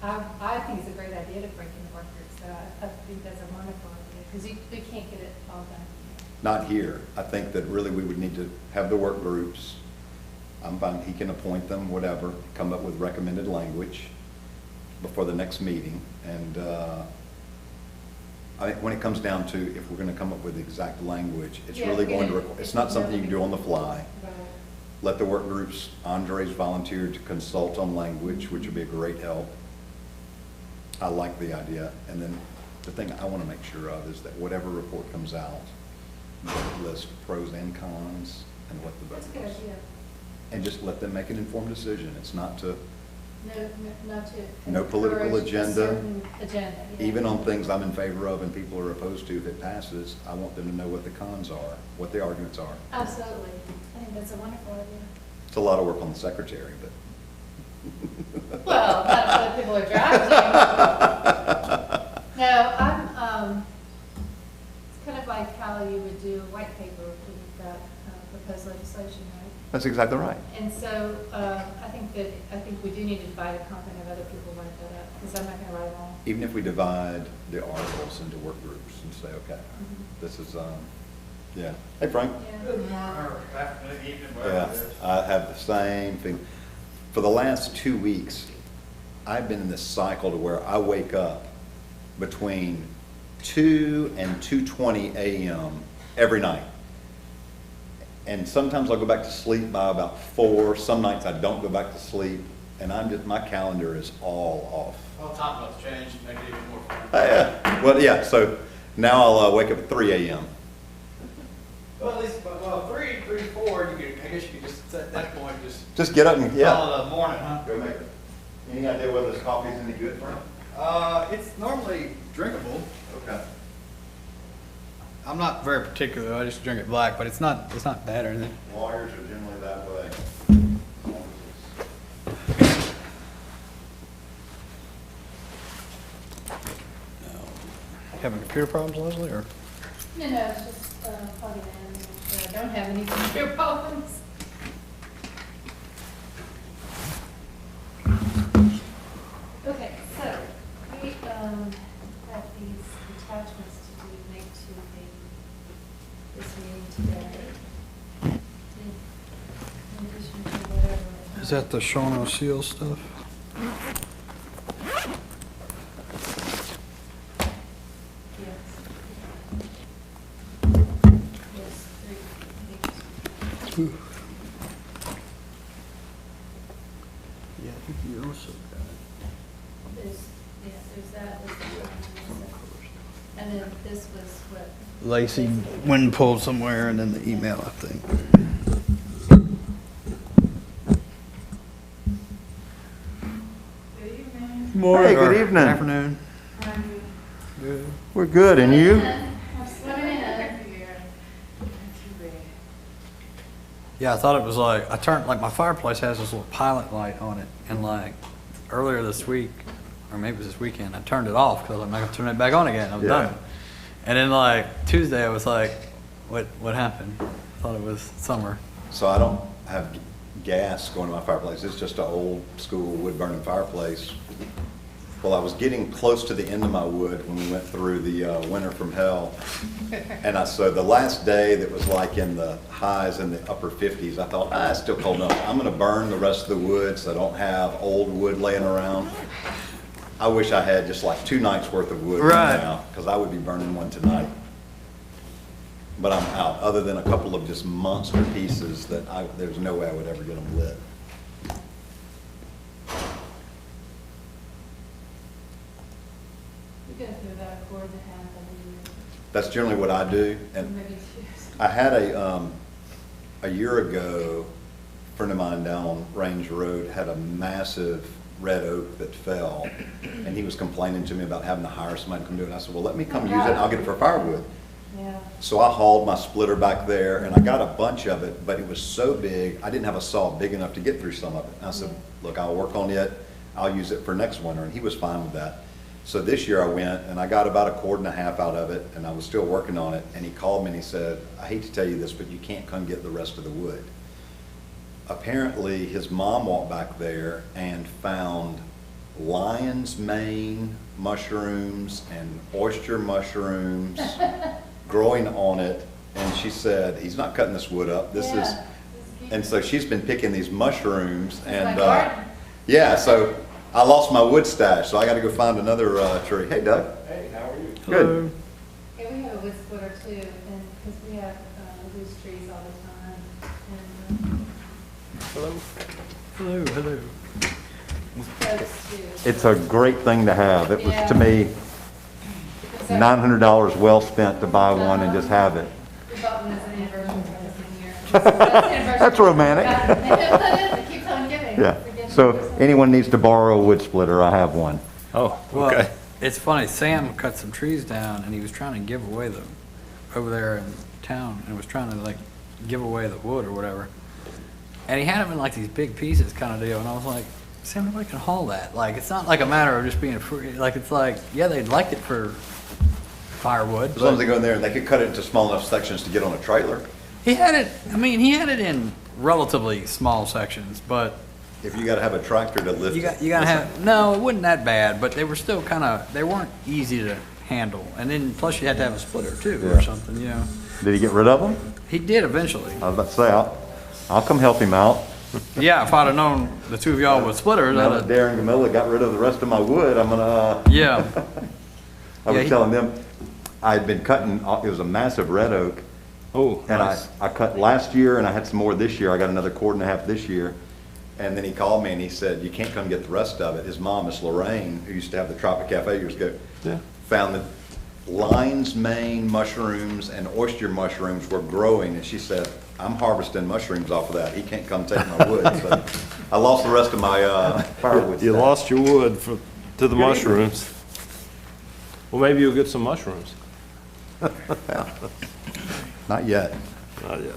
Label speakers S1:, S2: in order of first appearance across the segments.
S1: I think it's a great idea to break into work groups, so I think that's a wonderful idea, because we can't get it all done.
S2: Not here. I think that really we would need to have the work groups. I'm fine, he can appoint them, whatever, come up with recommended language before the next meeting. And I think when it comes down to if we're going to come up with the exact language, it's
S1: Yeah,
S2: really
S1: it's
S2: going to,
S1: gonna-
S2: it's not something you can do on the fly.
S1: Right.
S2: Let the work groups, Andre's volunteered to consult on language, which would be a great help. I like the idea. And then the thing I want to make sure of is that whatever report comes out, list pros and cons and what the
S1: That's a
S2: vote
S1: good
S2: is.
S1: idea.
S2: And just let them make an informed decision. It's not to,
S1: Not to.
S2: No political
S1: encourage a
S2: agenda.
S1: certain agenda. Yeah.
S2: even on things I'm in favor of and people are opposed to, if it passes, I want them to know what the cons are, what the arguments are.
S1: Absolutely. I think that's a wonderful idea.
S2: It's a lot of work on the secretary, but.
S1: Well, that's what people are driving to. No, it's kind of like how you would do a white paper when you've got proposed legislation, right?
S2: That's exactly right.
S1: And so I think we do need to divide a company of other people write that up, because I'm not going to write it all.
S2: Even if we divide the articles into work groups and say, okay,
S1: Mhm.
S2: this is, yeah. Hey, Frank.
S1: Yeah.
S3: Good morning, or afternoon, evening,
S2: Yeah,
S3: whatever it is.
S2: I have the same thing. For the last 2 weeks, I've been in this cycle to where I wake up between 2 and 2:20 a.m. every night. And sometimes I'll go back to sleep by about 4. Some nights I don't go back to sleep, and my calendar is all off.
S3: Well, time about to change, make it even more fun.
S2: Yeah, well, yeah, so now I'll wake up at 3 a.m.
S3: Well, at least, 3 to 4, you could, I guess you could just, at that point,
S2: Just get up and, yeah.
S3: call it a morning, huh?
S2: Go make it. Any idea whether this coffee's any good, Frank?
S3: It's normally drinkable.
S2: Okay.
S3: I'm not very particular, I just drink it black, but it's not bad or anything.
S2: Lawyers are generally that way.
S3: Having computer problems, Leslie, or?
S1: No, it's just plugging in, make sure I don't have any computer problems. Okay, so we have these attachments to make to this meeting today. In addition to whatever.
S3: Is that the Sean O'Seal stuff?
S1: Yes. Yes, 3 pages.
S3: Yeah, I think you also got
S1: There's that, and then this was what.
S3: Lacey when pulled somewhere, and then the email, I think.
S1: Good evening.
S2: Hey, good evening.
S3: Good afternoon.
S2: Good. We're good, and you?
S1: I'm swimming in.
S3: Yeah, I thought it was like, I turned, like my fireplace has this little pilot light on it, and like earlier this week, or maybe it was this weekend, I turned it off because I'm not gonna turn it back on again. I was
S2: Yeah.
S3: done. And then like Tuesday, I was like, what happened? I thought it was summer.
S2: So I don't have gas going to my fireplace. It's just an old school wood burning fireplace. Well, I was getting close to the end of my wood when we went through the winter from hell. And so the last day that was like in the highs in the upper 50s, I thought, it's still cold enough. I'm gonna burn the rest of the wood so I don't have old wood laying around. I wish I had just like 2 nights worth of wood
S3: Right.
S2: now, because I would be burning one tonight. But I'm out, other than a couple of just monster pieces that there's no way I would ever get them lit.
S1: We go through about a cord and a half
S2: That's generally what I do.
S1: and
S2: And
S1: maybe 2.
S2: I had a year ago, a friend of mine down Range Road had a massive red oak that fell, and he was complaining to me about having to hire somebody to come do it. I said, well, let me come use it, and I'll get it for firewood.
S1: Yeah.
S2: So I hauled my splitter back there, and I got a bunch of it, but it was so big, I didn't have a saw big enough to get through some of it. And I said, look, I'll work on it, I'll use it for next winter, and he was fine with that. So this year I went, and I got about a cord and a half out of it, and I was still working on it, and he called me and he said, I hate to tell you this, but you can't come get the rest of the wood. Apparently, his mom walked back there and found lion's mane mushrooms and oyster mushrooms growing on it. And she said, he's not cutting this wood up. This is, and so she's been picking these mushrooms and, yeah, so I lost my wood stash, so I gotta go find another, tree. Hey Doug.
S4: Hey, how are you?
S2: Good.
S1: Yeah, we have a wood splitter too, and, because we have loose trees all the time. And,
S3: Hello. Hello, hello.
S1: folks do.
S2: It's a great thing to have. It was,
S1: Yeah.
S2: to me,
S1: Because that-
S2: $900 well spent to buy one and just have it.
S1: We bought one as an anniversary present here.
S2: That's romantic.
S1: It keeps on giving.
S2: Yeah, so if anyone needs to borrow a wood splitter, I have one.
S4: Oh,
S3: Well,
S4: okay.
S3: it's funny, Sam cut some trees down and he was trying to give away the, over there in town, and was trying to like give away the wood or whatever. And he had them in like these big pieces kind of deal, and I was like, Sam, nobody can haul that. Like, it's not like a matter of just being free, like, it's like, yeah, they'd like it for firewood.
S2: As long as
S3: but
S2: they go in there and they could cut it into small enough sections to get on a trailer.
S3: He had it, I mean, he had it in relatively small sections, but
S2: If you gotta have a tractor to lift it.
S3: you gotta have, no, it wasn't that bad, but they were still kind of, they weren't easy to handle. And then plus you had to have a splitter too,
S2: Yeah.
S3: or something, you know.
S2: Did he get rid of them?
S3: He did eventually.
S2: I was about to say, I'll come help him out.
S3: Yeah, if I'd have known the two of y'all with splitters,
S2: Now
S3: I'd
S2: that
S3: have,
S2: Darren Gamilla got rid of the rest of my wood, I'm gonna,
S3: yeah.
S2: I
S3: Yeah,
S2: was
S3: he-
S2: telling them, I'd been cutting, it was a massive red oak.
S4: Oh,
S2: And
S4: nice.
S2: I cut last year and I had some more this year. I got another cord and a half this year. And then he called me and he said, you can't come get the rest of it. His mom, Miss Lorraine, who used to have the Tropic Cafe years ago,
S4: Yeah.
S2: found that lion's mane mushrooms and oyster mushrooms were growing. And she said, I'm harvesting mushrooms off of that. He can't come take my wood. So I lost the rest of my firewood.
S4: You
S2: stack.
S4: lost your wood to the
S2: Good
S4: mushrooms. Well, maybe you'll get some mushrooms.
S2: Not yet.
S4: Not yet.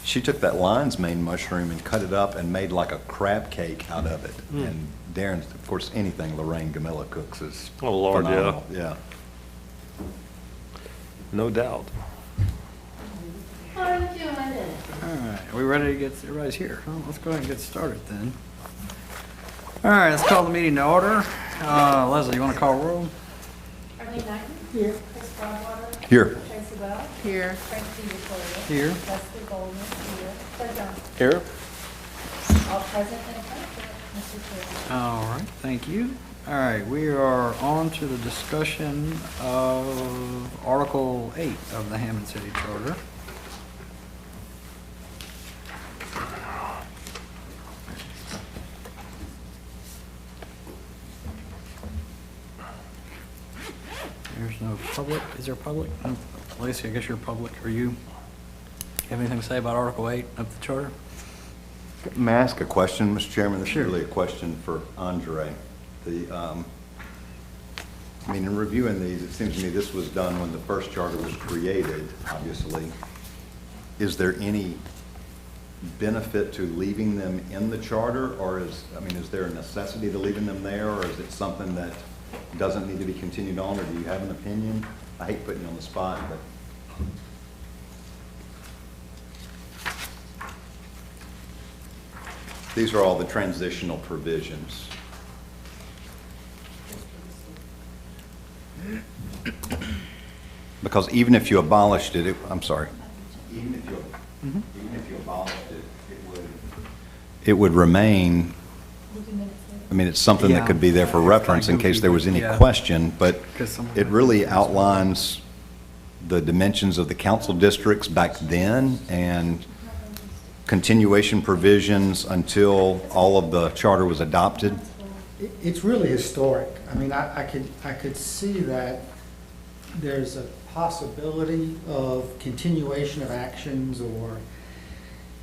S2: She took that lion's mane mushroom and cut it up and made like a crab cake out of it. And Darren, of course, anything Lorraine Gamilla cooks is
S4: Oh, Lord, yeah.
S2: phenomenal. Yeah.
S4: No doubt.
S1: How are you doing?
S3: All right, are we ready to get, everybody's here? Well, let's go ahead and get started then. All right, let's call the meeting to order. Leslie, you want to call roll?
S1: Arlene Knighton? Here. Chris Broadwater?
S2: Here.
S1: Tracy Wells?
S5: Here.
S1: Frank DeVitoria?
S3: Here.
S1: Leslie Goldman? Here. Claire Johnson?
S4: Here?
S1: All present and accounted. Mr. Chair.
S3: All right, thank you. All right, we are on to the discussion of Article 8 of the Hammond City Charter. There's no public, is there public? Lacey, I guess you're public, or you have anything to say about Article 8 of the Charter?
S2: May I ask a question, Mr. Chairman? This is
S3: Sure.
S2: really a question for Andre. I mean, in reviewing these, it seems to me this was done when the first charter was created, obviously. Is there any benefit to leaving them in the charter, or is there a necessity to leaving them there, or is it something that doesn't need to be continued on, or do you have an opinion? I hate putting you on the spot, but. These are all the transitional provisions. Because even if you abolished it, I'm sorry. Even if you abolished it, it would remain, I mean, it's something that could be there for reference in case there was any
S3: Yeah.
S2: question, but
S3: 'Cause someone
S2: it
S3: might-
S2: really outlines the dimensions of the council districts back then and continuation provisions until all of the charter was adopted.
S6: It's really historic. I mean, I could see that there's a possibility of continuation of actions or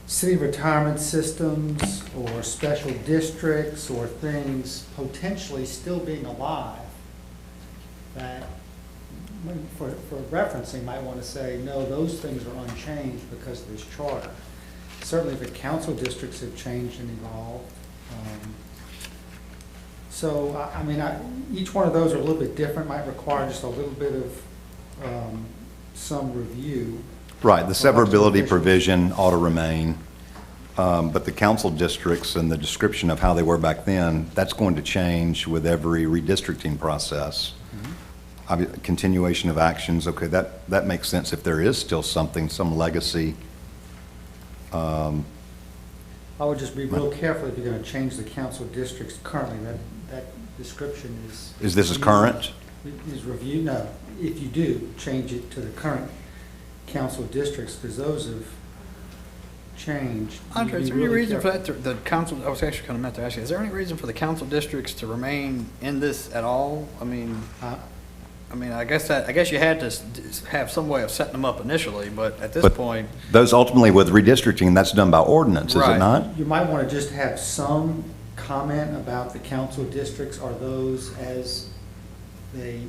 S6: city retirement systems or special districts or things potentially still being alive that, for referencing, might want to say, no, those things are unchanged because of this charter. Certainly the council districts have changed and evolved. So, I mean, each one of those are a little bit different, might require just a little bit of some review.
S2: Right, the severability provision ought to remain. But the council districts and the description of how they were back then, that's going to change with every redistricting process. Continuation of actions, okay, that makes sense if there is still something, some legacy.
S6: I would just be real careful if you're going to change the council districts currently. That description is.
S2: Is this current?
S6: Is reviewed, no. If you do, change it to the current council districts, because those have changed.
S3: Andre, is
S6: Be
S3: there any
S6: really
S3: reason for
S6: careful.
S3: that, the council, I was actually kind of meant to ask you, is there any reason for the council districts to remain in this at all? I mean, I guess you had to have some way of setting them up initially, but at this
S2: But
S3: point.
S2: Those ultimately with redistricting, that's done by ordinance, is it
S3: Right.
S2: not?
S6: You might want to just have some comment about the council districts. Are those as they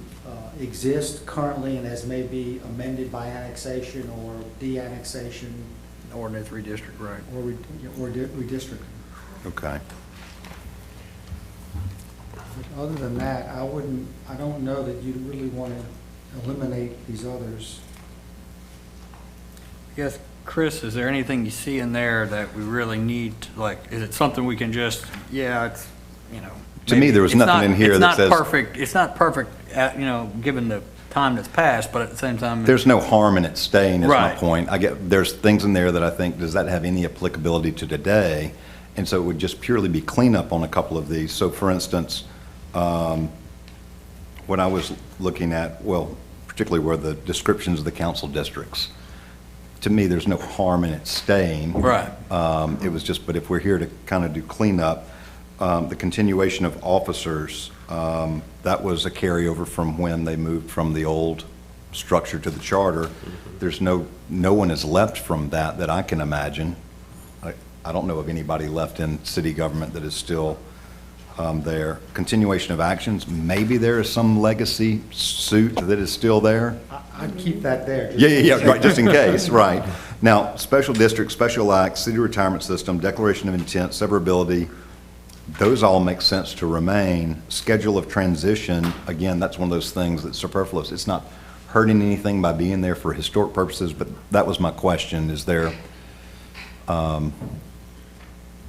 S6: exist currently and as may be amended by annexation or de-annexation
S3: Ordinance redistrict, right.
S6: or redistricting?
S2: Okay.
S6: But other than that, I don't know that you'd really want to eliminate these others.
S3: I guess, Chris, is there anything you see in there that we really need, like, is it something we can just, yeah, it's, you know.
S2: To me, there was
S3: maybe-
S2: nothing in here that says-
S3: It's not perfect, given the time that's passed, but at the same time.
S2: There's no harm in it staying, is my
S3: Right.
S2: point. There's things in there that I think, does that have any applicability to today? And so it would just purely be cleanup on a couple of these. So for instance, when I was looking at, well, particularly where the descriptions of the council districts, to me, there's no harm in it staying.
S3: Right.
S2: It was just, but if we're here to kind of do cleanup, the continuation of officers, that was a carryover from when they moved from the old structure to the charter. There's no one is left from that I can imagine. I don't know of anybody left in city government that is still there. Continuation of actions, maybe there is some legacy suit that is still there.
S6: I'd keep that there.
S2: Yeah, right, just in case, right. Now, special district, special act, city retirement system, declaration of intent, severability, those all make sense to remain. Schedule of transition, again, that's one of those things that's superfluous. It's not hurting anything by being there for historic purposes, but that was my question, is there,
S3: I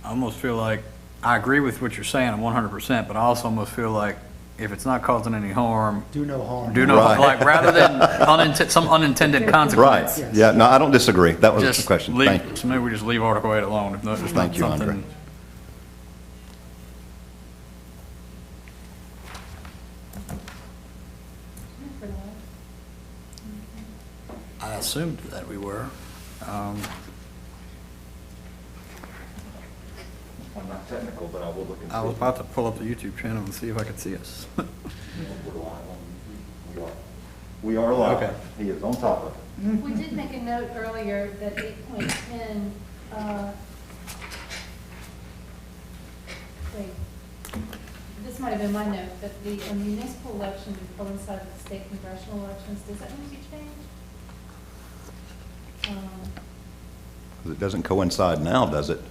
S3: almost feel like, I agree with what you're saying 100%, but I also almost feel like if it's not causing any harm,
S6: Do no harm.
S3: do no,
S2: Right.
S3: like, rather than some unintended
S2: right,
S3: consequence.
S6: Yes.
S2: yeah, no, I don't disagree. That was the
S3: Just
S2: question.
S3: leave,
S2: Thank you.
S3: so maybe we just leave Article 8 alone, if not, it's not
S2: Thank you, Andre.
S3: something.
S1: For that.
S3: I assumed that we were.
S2: I'm not technical, but I will look and
S3: I was about to pull up the YouTube channel and see if I could see us.
S2: We are live.
S3: Okay.
S2: He is on top of it.
S1: We did make a note earlier that 8.10, wait, this might have been my note, but the municipal election coincides with the state congressional elections. Does that need to change?
S2: 'Cause it doesn't coincide now, does it?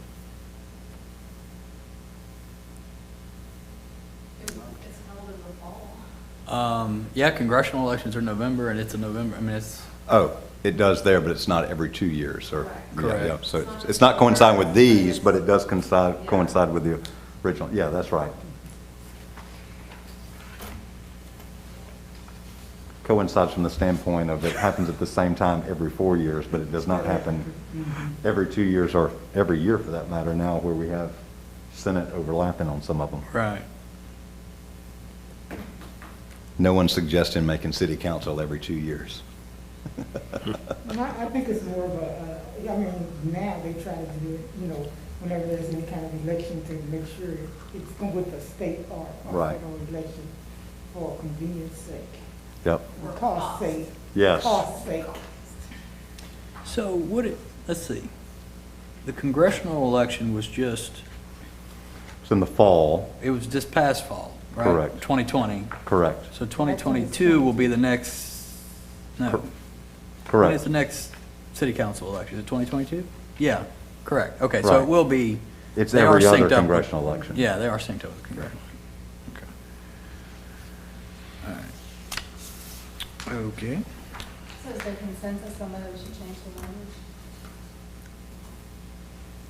S1: It's held in the fall.
S3: Yeah, congressional elections are November, and it's in November, I mean, it's,
S2: Oh, it does there, but it's not every 2 years, or?
S1: Correct.
S2: Yeah, so it's not coinciding with these, but it does coincide with the original. Yeah, that's right. Coincides from the standpoint of it happens at the same time every 4 years, but it does not happen every 2 years, or every year for that matter now, where we have Senate overlapping on some of them.
S3: right.
S2: No one's suggesting making city council every 2 years.
S5: I think it's more of a, I mean, now they try to do it, whenever there's any kind of election to make sure it's with the state or
S2: Right.
S5: federal election for convenience sake,
S2: Yep,
S5: or cost sake.
S2: yes.
S5: Cost sake.
S3: So let's see, the congressional election was just,
S2: It's in the fall,
S3: it was this past fall, right?
S2: Correct.
S3: 2020.
S2: correct,
S3: So 2022 will be the next, no. When is
S2: correct.
S3: the next city council election? Is it 2022? Yeah, correct. Okay, so
S2: Right.
S3: it will be.
S2: It's
S3: they are
S2: every other
S3: synced up with-
S2: congressional election.
S3: Yeah, they are synced up with the congressional. Okay. All right. Okay.
S1: So is there consensus on whether we should change the language?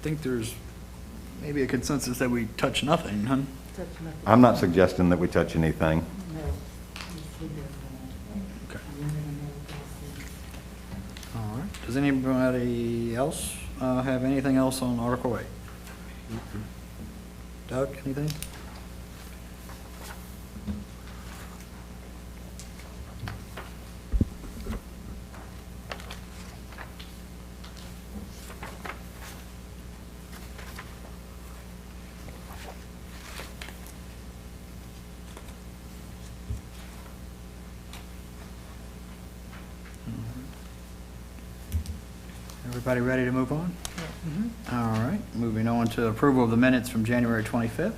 S3: think there's maybe a consensus that we touch nothing, huh?
S2: I'm not suggesting that we touch anything.
S3: Okay. All right. Does anybody else have anything else on Article 8? Doug, anything? Everybody ready to move on? All right, moving on to approval of the minutes from January 25th.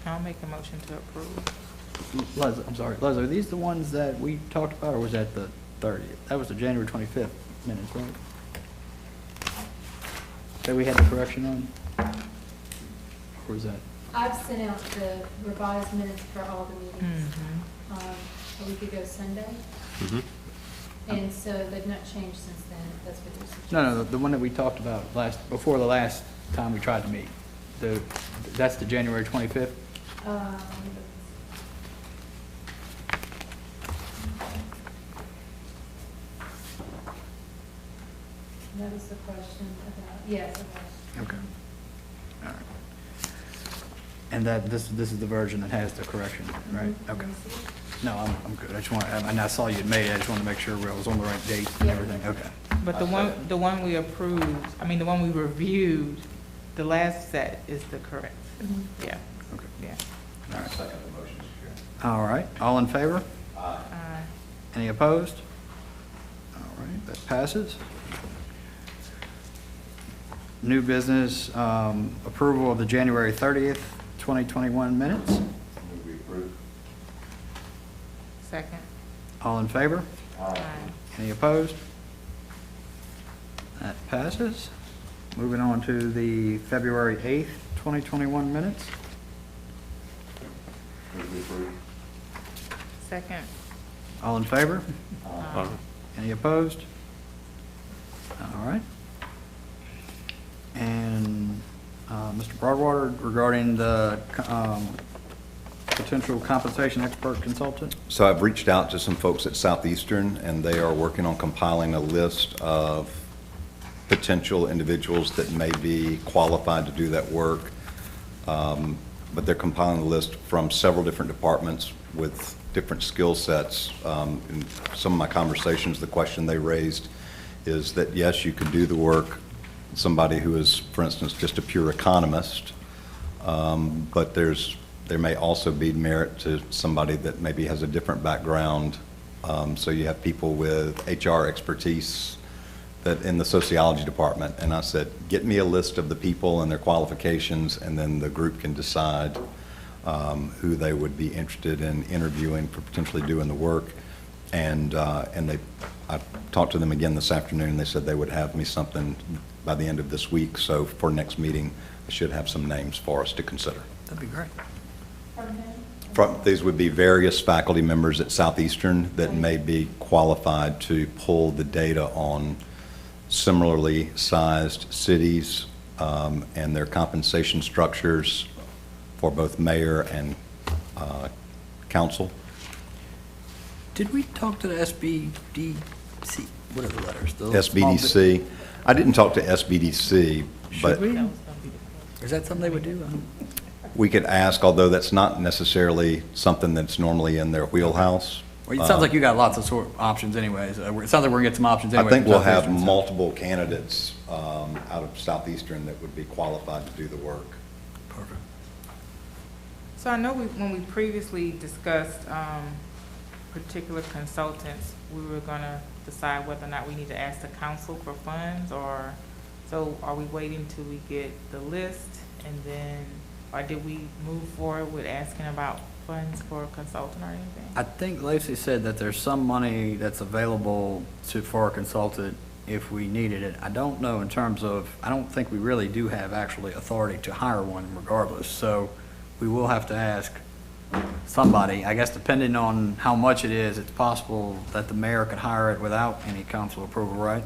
S7: I'll make a motion to approve.
S3: Leslie, I'm sorry, Leslie, are these the ones that we talked about, or was that the 30th? That was the January 25th minutes, right? That we had the correction on? Or was that?
S1: I've sent out the revised minutes for all the meetings, a week ago Sunday. And so they've not changed since then, if that's what you're suggesting.
S3: No, the one that we talked about before the last time we tried to meet. That's the January 25th?
S1: That was the question about, yes, it was.
S3: Okay. All right. And this is the version that has the correction, right?
S1: Let
S3: Okay.
S1: me see.
S3: No, I'm good. I just want, and I saw you had made it. I just wanted to make sure I was on the right date and
S1: Yeah.
S3: everything. Okay.
S7: But the one we approved, the one we reviewed, the last set is the correct.
S1: Mhm.
S7: Yeah,
S3: Okay.
S7: yeah.
S3: All right. All right. All in favor? Any opposed? All right, that passes. New business, approval of the January 30th, 2021 minutes.
S7: Second.
S3: All in favor?
S7: Aye.
S3: Any opposed? That passes. Moving on to the February 8th, 2021 minutes.
S7: Second.
S3: All in favor?
S7: Aye.
S3: Any opposed? All right. And Mr. Broadwater, regarding the potential compensation expert consultant?
S2: So I've reached out to some folks at Southeastern, and they are working on compiling a list of potential individuals that may be qualified to do that work. But they're compiling a list from several different departments with different skill sets. In some of my conversations, the question they raised is that, yes, you could do the work, somebody who is, for instance, just a pure economist, but there may also be merit to somebody that maybe has a different background. So you have people with HR expertise that in the sociology department. And I said, get me a list of the people and their qualifications, and then the group can decide who they would be interested in interviewing for potentially doing the work. And I talked to them again this afternoon. They said they would have me something by the end of this week. So for next meeting, I should have some names for us to consider.
S3: That'd be great.
S1: From whom?
S2: These would be various faculty members at Southeastern that may be qualified to pull the data on similarly sized cities and their compensation structures for both mayor and council.
S3: Did we talk to the SBDC? What are the letters? The
S2: SBDC. I didn't talk to SBDC, but
S3: Should we?
S7: That was gonna be the
S3: Is that something they would do?
S2: we could ask, although that's not necessarily something that's normally in their wheelhouse.
S3: Well, it sounds like you got lots of options anyways. It sounds like we're gonna get some options
S2: I
S3: anyway.
S2: think
S3: from
S2: we'll have
S3: Southeastern, so-
S2: multiple candidates out of Southeastern that would be qualified to do the work.
S3: Perfect.
S7: So I know when we previously discussed particular consultants, we were gonna decide whether or not we need to ask the council for funds, or, so are we waiting till we get the list and then, or did we move forward with asking about funds for a consultant or anything?
S3: I think Lacey said that there's some money that's available for a consultant if we needed it. I don't know in terms of, I don't think we really do have actually authority to hire one regardless. So we will have to ask somebody. I guess depending on how much it is, it's possible that the mayor could hire it without any council approval, right?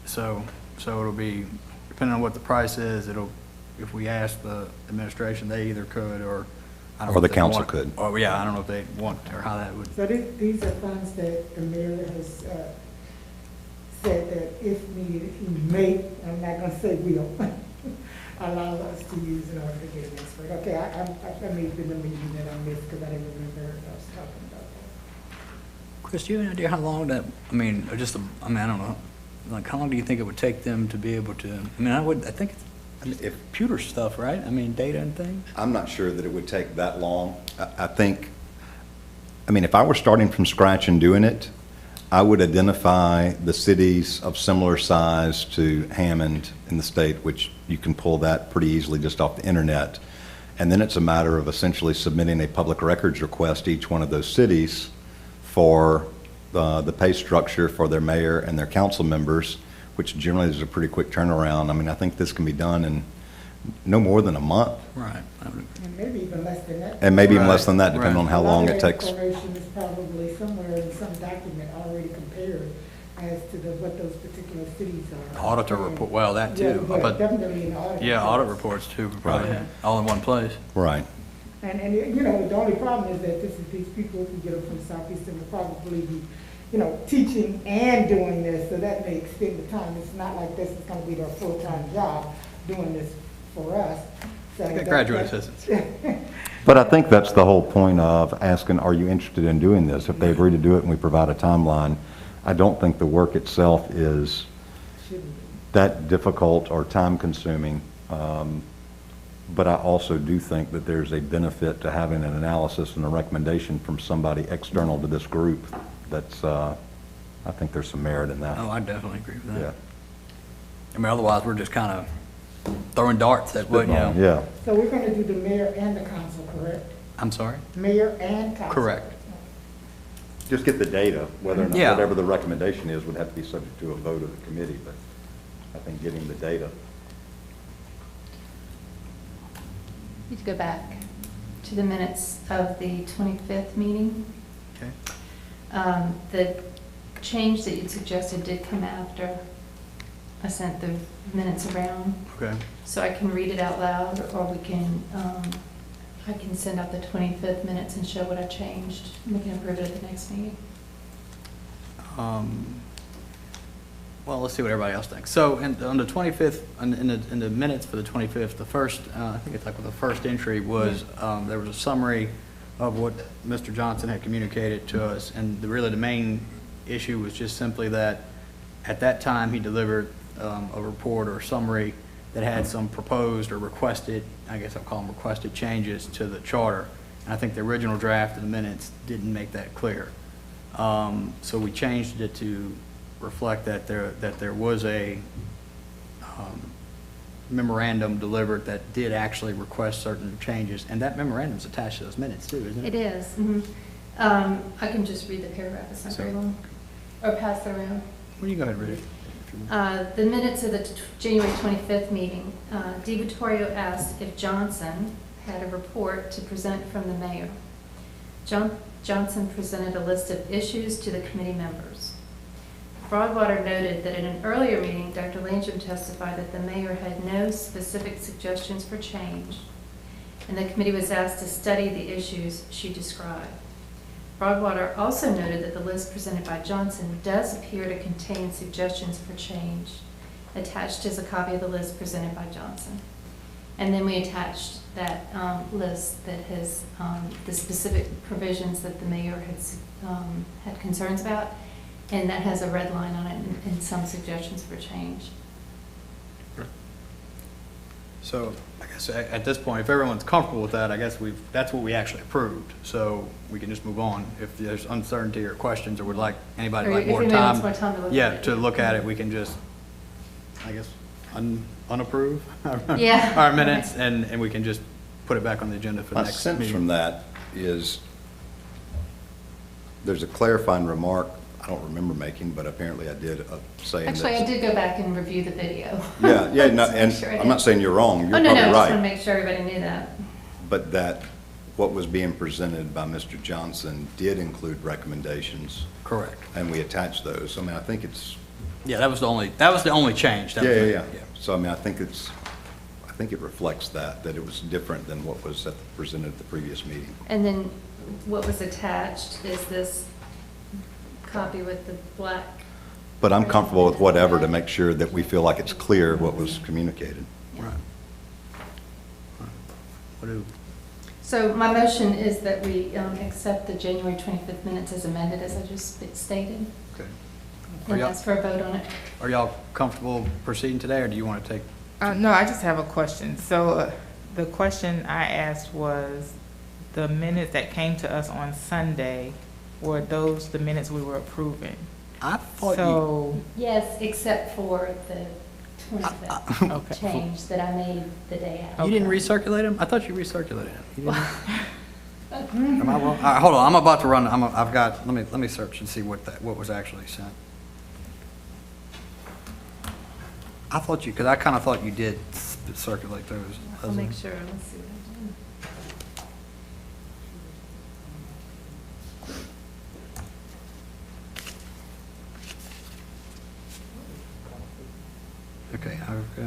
S3: So it'll be, depending on what the price is, if we ask the administration, they either could or. I don't know
S2: Or the
S3: if they
S2: council
S3: want-
S2: could.
S3: Or, yeah, I don't know if they want, or how that would.
S5: So these are funds that the mayor has said that if needed, he may, I'm not gonna say will, allow us to use in order to get an expert. Okay, I may have been the meeting that I missed because I didn't remember us talking about that.
S3: Chris, do you have an idea how long that, I mean, I don't know, like, how long do you think it would take them to be able to, I think it's computer stuff, right? I mean, data and things?
S2: I'm not sure that it would take that long. I think, if I were starting from scratch and doing it, I would identify the cities of similar size to Hammond in the state, which you can pull that pretty easily just off the internet. And then it's a matter of essentially submitting a public records request to each one of those cities for the pay structure for their mayor and their council members, which generally is a pretty quick turnaround. I think this can be done in no more than a month.
S3: Right.
S5: And maybe even less than that.
S2: And maybe even
S3: Right,
S2: less than that, depending
S3: right.
S2: on how long it takes.
S5: A lot of that information is probably somewhere in some document already compared as to what those particular cities are.
S3: Auditor report, well, that
S5: Yeah,
S3: too,
S5: but
S3: but,
S5: definitely in audit.
S3: yeah, audit reports too, would probably,
S2: Right.
S3: all in one place.
S2: Right.
S5: And, the only problem is that these people who get up from Southeastern will probably be, teaching and doing this, so that may extend the time. It's not like this is gonna be their full-time job doing this for us. So
S3: Got graduate assistants.
S2: But I think that's the whole point of asking, are you interested in doing this? If they agree to do it and we provide a timeline, I don't think the work itself is that difficult or time-consuming. But I also do think that there's a benefit to having an analysis and a recommendation from somebody external to this group. That's, I think there's some merit in that.
S3: Oh, I definitely agree with that.
S2: Yeah.
S3: Otherwise, we're just kind of throwing darts at what,
S2: Yeah.
S5: So we're gonna do the mayor and the council, correct?
S3: I'm sorry?
S5: Mayor and council?
S3: Correct.
S2: Just get the data, whether or not,
S3: Yeah.
S2: whatever the recommendation is, would have to be subject to a vote of the committee, but I think getting the data.
S1: Need to go back to the minutes of the 25th meeting.
S3: Okay.
S1: The change that you'd suggested did come after I sent the minutes around,
S3: Okay.
S1: so I can read it out loud, or we can, I can send out the 25th minutes and show what I changed, and we can approve it at the next meeting.
S3: Well, let's see what everybody else thinks. So on the 25th, in the minutes for the 25th, the first, I think it's like the first entry was, there was a summary of what Mr. Johnson had communicated to us, and really the main issue was just simply that at that time he delivered a report or summary that had some proposed or requested, I guess I'll call them requested changes to the charter. And I think the original draft of the minutes didn't make that clear. So we changed it to reflect that there was a memorandum delivered that did actually request certain changes, and that memorandum's attached to those minutes too, isn't it?
S1: It is. Mhm. I can just read the paragraph, it's not very long, or pass it around.
S3: Well, you go ahead and read it.
S1: The minutes of the January 25th meeting, Di Vittorio asked if Johnson had a report to present from the mayor. Johnson presented a list of issues to the committee members. Broadwater noted that in an earlier meeting, Dr. Langem testified that the mayor had no specific suggestions for change, and the committee was asked to study the issues she described. Broadwater also noted that the list presented by Johnson does appear to contain suggestions for change. Attached is a copy of the list presented by Johnson. And then we attached that list that has the specific provisions that the mayor had concerns about, and that has a red line on it and some suggestions for change.
S3: So I guess at this point, if everyone's comfortable with that, I guess that's what we actually approved. So we can just move on. If there's uncertainty or questions or would like anybody
S1: Or
S3: like
S1: if
S3: more
S1: anybody
S3: time.
S1: wants more time to look at
S3: Yeah,
S1: it.
S3: to look at it, we can just, I guess, unapprove
S1: Yeah.
S3: our minutes, and we can just put it back on the agenda for the
S2: My
S3: next
S2: sense
S3: meeting.
S2: from that is there's a clarifying remark I don't remember making, but apparently I did, saying that.
S1: Actually, I did go back and review the video.
S2: Yeah, no,
S1: Just to
S2: and
S1: make sure I
S2: I'm not
S1: did.
S2: saying you're wrong, you're
S1: Oh, no,
S2: probably
S1: I just want to
S2: right.
S1: make sure everybody knew that.
S2: But that what was being presented by Mr. Johnson did include recommendations,
S3: Correct.
S2: and we attached those. I mean, I think it's,
S3: Yeah, that was the only change. That was it.
S2: yeah. So, I mean, I think it reflects that it was different than what was presented at the previous meeting.
S1: And then what was attached is this copy with the black.
S2: But I'm comfortable with whatever to make sure that we feel like it's clear what was communicated.
S1: Yeah.
S3: Right. What do,
S1: So my motion is that we accept the January 25th minutes as amended, as I just stated,
S3: okay.
S1: and ask for a vote on it.
S3: Are y'all comfortable proceeding today, or do you want to take?
S7: No, I just have a question. So the question I asked was, the minutes that came to us on Sunday, were those the minutes we were approving?
S3: I thought
S7: So,
S1: Yes, except for the 25th
S7: okay.
S1: change that I made the day after.
S3: you didn't
S7: Okay.
S3: recirculate them? I thought you recirculated them. You didn't? Am I wrong? All right, hold on, I'm about to run, I've got, let me search and see what was actually sent. I thought you, because I kind of thought you did circulate those.
S1: I'll make sure, let's see what I did.
S3: Okay, I've got.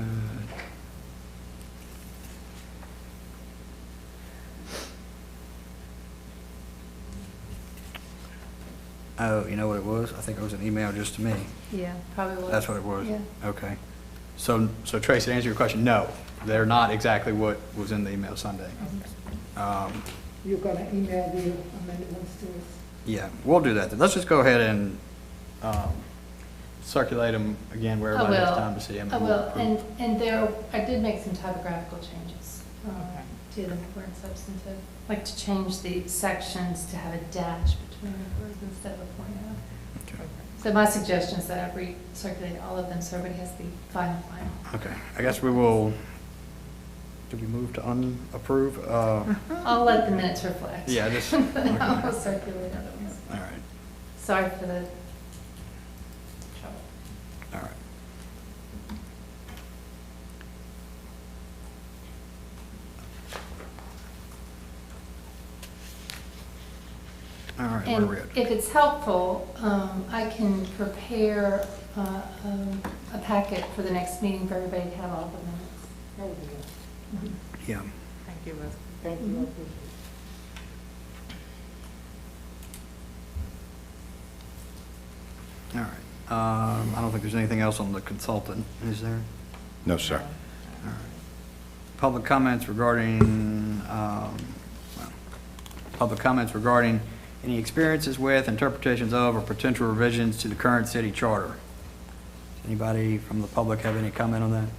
S3: Oh, you know what it was? I think it was an email just to me.
S1: Yeah, probably was.
S3: That's what it was?
S1: Yeah.
S3: Okay. So Tracy, to answer your question, no, they're not exactly what was in the email Sunday.
S5: You're gonna email the amended ones to us?
S3: Yeah, we'll do that. Let's just go ahead and circulate them again where everybody has time to see them.
S1: I will, and there, I did make some typographical changes to them that weren't substantive. Like to change the sections to have a dash between the words instead of a point out.
S3: Okay.
S1: So my suggestion is that I recirculate all of them so everybody has the final.
S3: Okay, I guess we will, do we move to unapprove?
S1: I'll let the minutes reflect.
S3: Yeah, just,
S1: I'll
S3: okay.
S1: circulate other ones.
S3: All right,
S1: Sorry for the trouble.
S3: all right. All right, where are we
S1: And
S3: at?
S1: if it's helpful, I can prepare a packet for the next meeting for everybody to have all the minutes.
S5: That would be good.
S3: Yeah.
S7: Thank you, Liz.
S5: Thank you, I appreciate it.
S3: All right. I don't think there's anything else on the consultant, is there?
S2: No, sir.
S3: All right. Public comments regarding, public comments regarding any experiences with, interpretations of, or potential revisions to the current city charter. Does anybody from the public have any comment on that?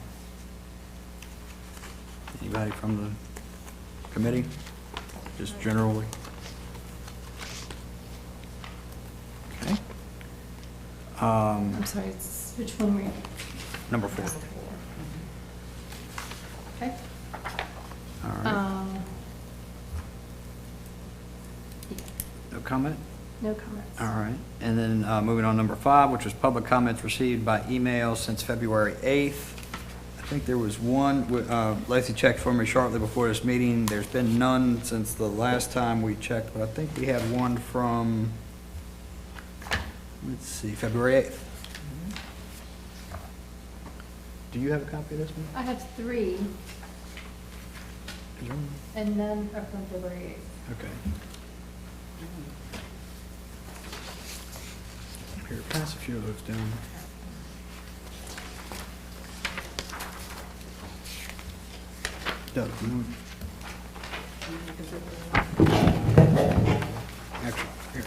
S3: Anybody from the committee? Just generally? Okay.
S1: I'm sorry, which one were you?
S3: Number 4.
S1: Okay.
S3: All right. No comment?
S1: No comments.
S3: All right. And then moving on, number 5, which was public comments received by email since February 8th. I think there was one, Lacey checked for me shortly before this meeting. There's been none since the last time we checked, but I think we had one from, let's see, February 8th. Do you have a copy of this one?
S1: I have 3,
S3: Is there one?
S1: and none are from February
S3: Okay. Here, pass a few of those down. Doug, you want- Actually, here.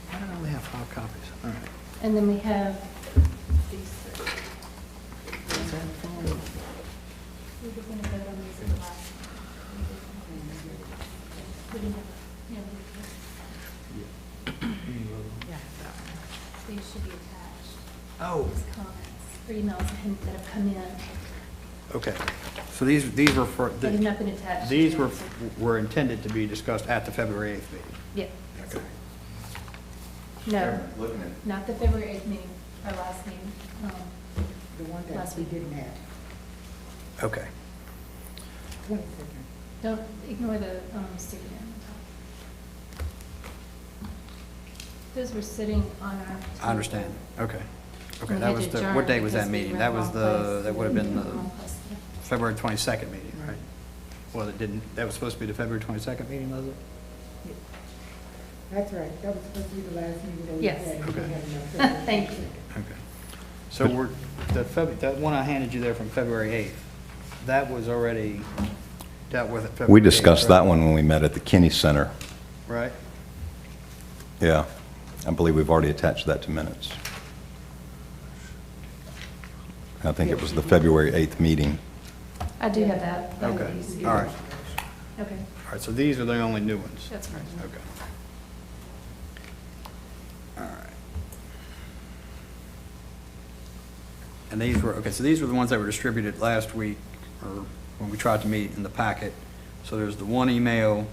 S3: Why do I only have 5 copies? All right.
S1: 8th. And then we have these 3. We were going to vote on these in the last. We didn't have, yeah,
S7: Yeah, that one.
S1: these should be attached.
S3: Oh.
S1: These comments, or emails that have come in.
S3: Okay. So these were for,
S1: They have not been attached. to
S3: these
S1: the
S3: were
S1: answer.
S3: were intended to be discussed at the February 8th meeting.
S1: Yeah.
S3: Okay.
S1: No,
S2: Looking at
S1: not the February 8th meeting, our last meeting.
S5: The one that
S1: Last
S5: we
S1: week.
S5: didn't have.
S3: Okay.
S5: 22nd.
S1: Don't ignore the sticky on the top. Those were sitting on our.
S3: I understand, okay. Okay,
S1: We
S3: that
S1: had
S3: was
S1: to
S3: the,
S1: adjourn
S3: what day was
S1: because
S3: that
S1: we
S3: meeting?
S1: were
S3: That
S1: in
S3: was
S1: wrong
S3: the,
S1: place.
S3: that would have been the
S1: Wrong place, yeah.
S3: February 22nd meeting, right? Well, it didn't, that was supposed to be the February 22nd meeting, was it?
S5: That's right, that was supposed to be the last meeting that we
S1: Yes.
S5: had.
S3: Okay.
S1: Thank you.
S3: Okay. So we're, that one I handed you there from February 8th, that was already dealt with at February 8th.
S2: We discussed that
S3: right?
S2: one when we met at the Kinney Center.
S3: Right?
S2: Yeah, I believe we've already attached that to minutes. I think it was the February 8th meeting.
S1: I do have that. I have
S3: Okay,
S1: these.
S3: all right.
S1: Okay,
S3: All right, so these are the only new ones?
S1: that's right.
S3: Okay. All right. And these were, okay, so these were the ones that were distributed last week, or when we tried to meet in the packet. So there's the one email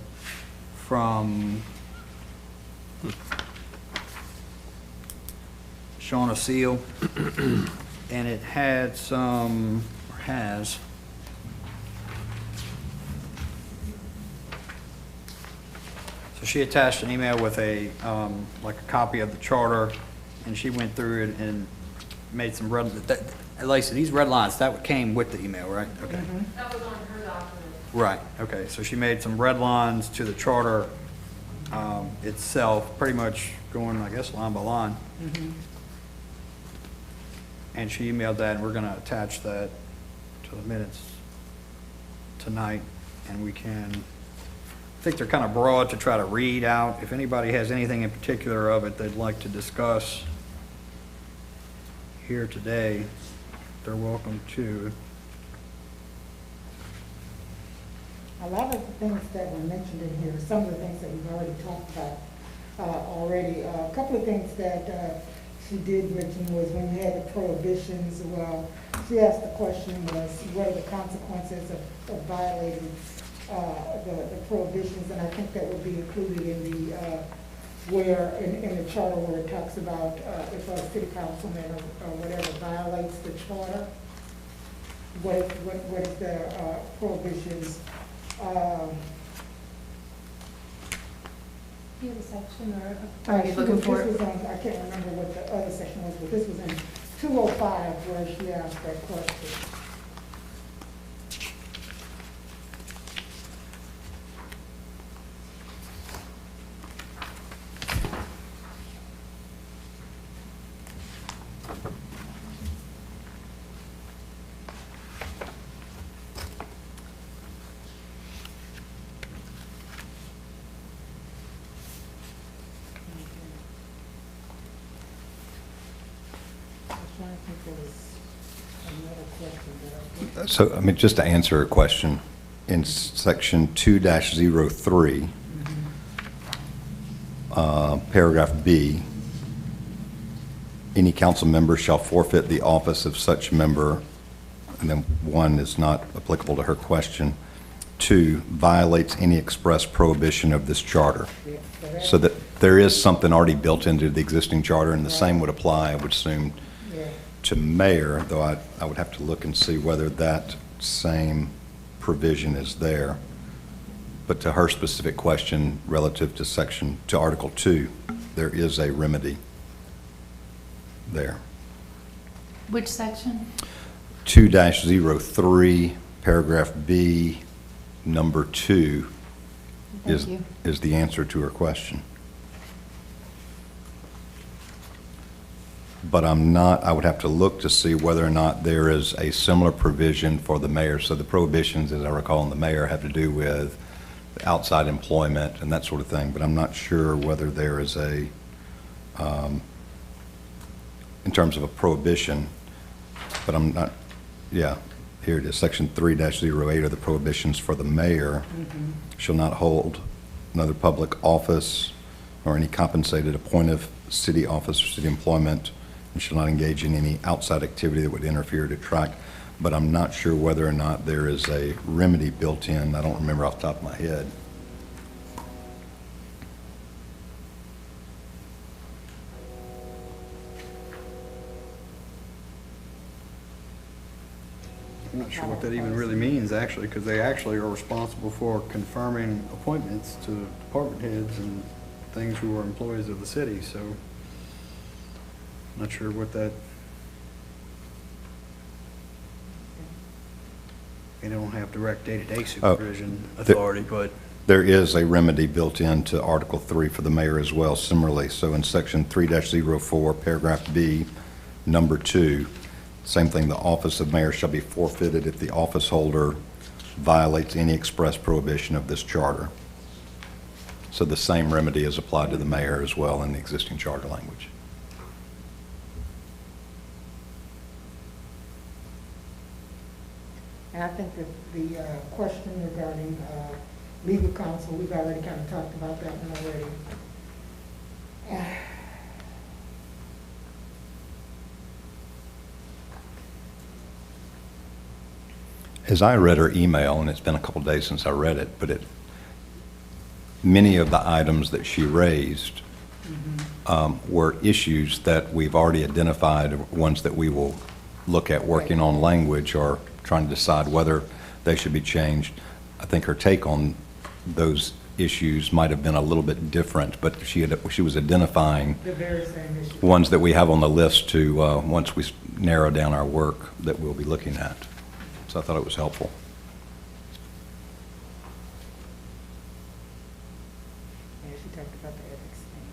S3: from Shauna Seal, and it had some, or has, so she attached an email with a, like a copy of the charter, and she went through it and made some red, Lacey, these red lines, that came with the email, right? Okay.
S8: That was on her document.
S3: Right, okay, so she made some red lines to the charter itself, pretty much going, I guess, line by line. And she emailed that, and we're gonna attach that to the minutes tonight, and we can, I think they're kind of broad to try to read out. If anybody has anything in particular of it they'd like to discuss here today, they're welcome to.
S5: A lot of the things that were mentioned in here, some of the things that we've already talked about already. A couple of things that she did mention was when we had the prohibitions, well, she asked the question was, what are the consequences of violating the prohibitions? And I think that would be included in the, where, in the charter where it talks about if a city councilman or whatever violates the charter, what is the prohibitions?
S1: Do you have a section or are you looking
S5: This
S1: for?
S5: was on, I can't remember what the other section was, but this was in 205 where she asked that question. I was trying to think there was another question that I think.
S2: So, I mean, just to answer a question, in section 2-03, paragraph B, any council member shall forfeit the office of such member, and then 1 is not applicable to her question, 2, violates any express prohibition of this charter.
S5: Yeah,
S2: So that there is something already built into the existing charter, and the same would apply, I would assume,
S5: yeah.
S2: to mayor, though I would have to look and see whether that same provision is there. But to her specific question relative to Article 2, there is a remedy there.
S1: Which section?
S2: 2-03, paragraph B, number 2
S1: Thank you.
S2: is the answer to her question. But I would have to look to see whether or not there is a similar provision for the mayor. So the prohibitions, as I recall, in the mayor have to do with outside employment and that sort of thing, but I'm not sure whether there is a, in terms of a prohibition, but I'm not, yeah, here it is, section 3-08 are the prohibitions for the mayor. Shall not hold another public office or any compensated appointed city office or city employment, and shall not engage in any outside activity that would interfere or detract. But I'm not sure whether or not there is a remedy built in. I don't remember off the top of my head.
S3: I'm not sure what that even really means, actually, because they actually are responsible for confirming appointments to department heads and things who are employees of the city, so not sure what that. They don't have direct day-to-day supervision authority, but.
S2: There is a remedy built into Article 3 for the mayor as well, similarly. So in Section 3-04, paragraph B, number 2, same thing, the office of mayor shall be forfeited if the office holder violates any express prohibition of this charter. So the same remedy is applied to the mayor as well in the existing charter language.
S5: And I think that the question regarding legal counsel, we've already kind of talked about that one already.
S2: As I read her email, and it's been a couple days since I read it, but many of the items that she raised were issues that we've already identified, ones that we will look at working on language or trying to decide whether they should be changed. I think her take on those issues might have been a little bit different, but she was identifying
S5: The very same issue.
S2: ones that we have on the list to, once we narrow down our work, that we'll be looking at. So I thought it was helpful.
S5: Yeah, she talked about the ethics thing.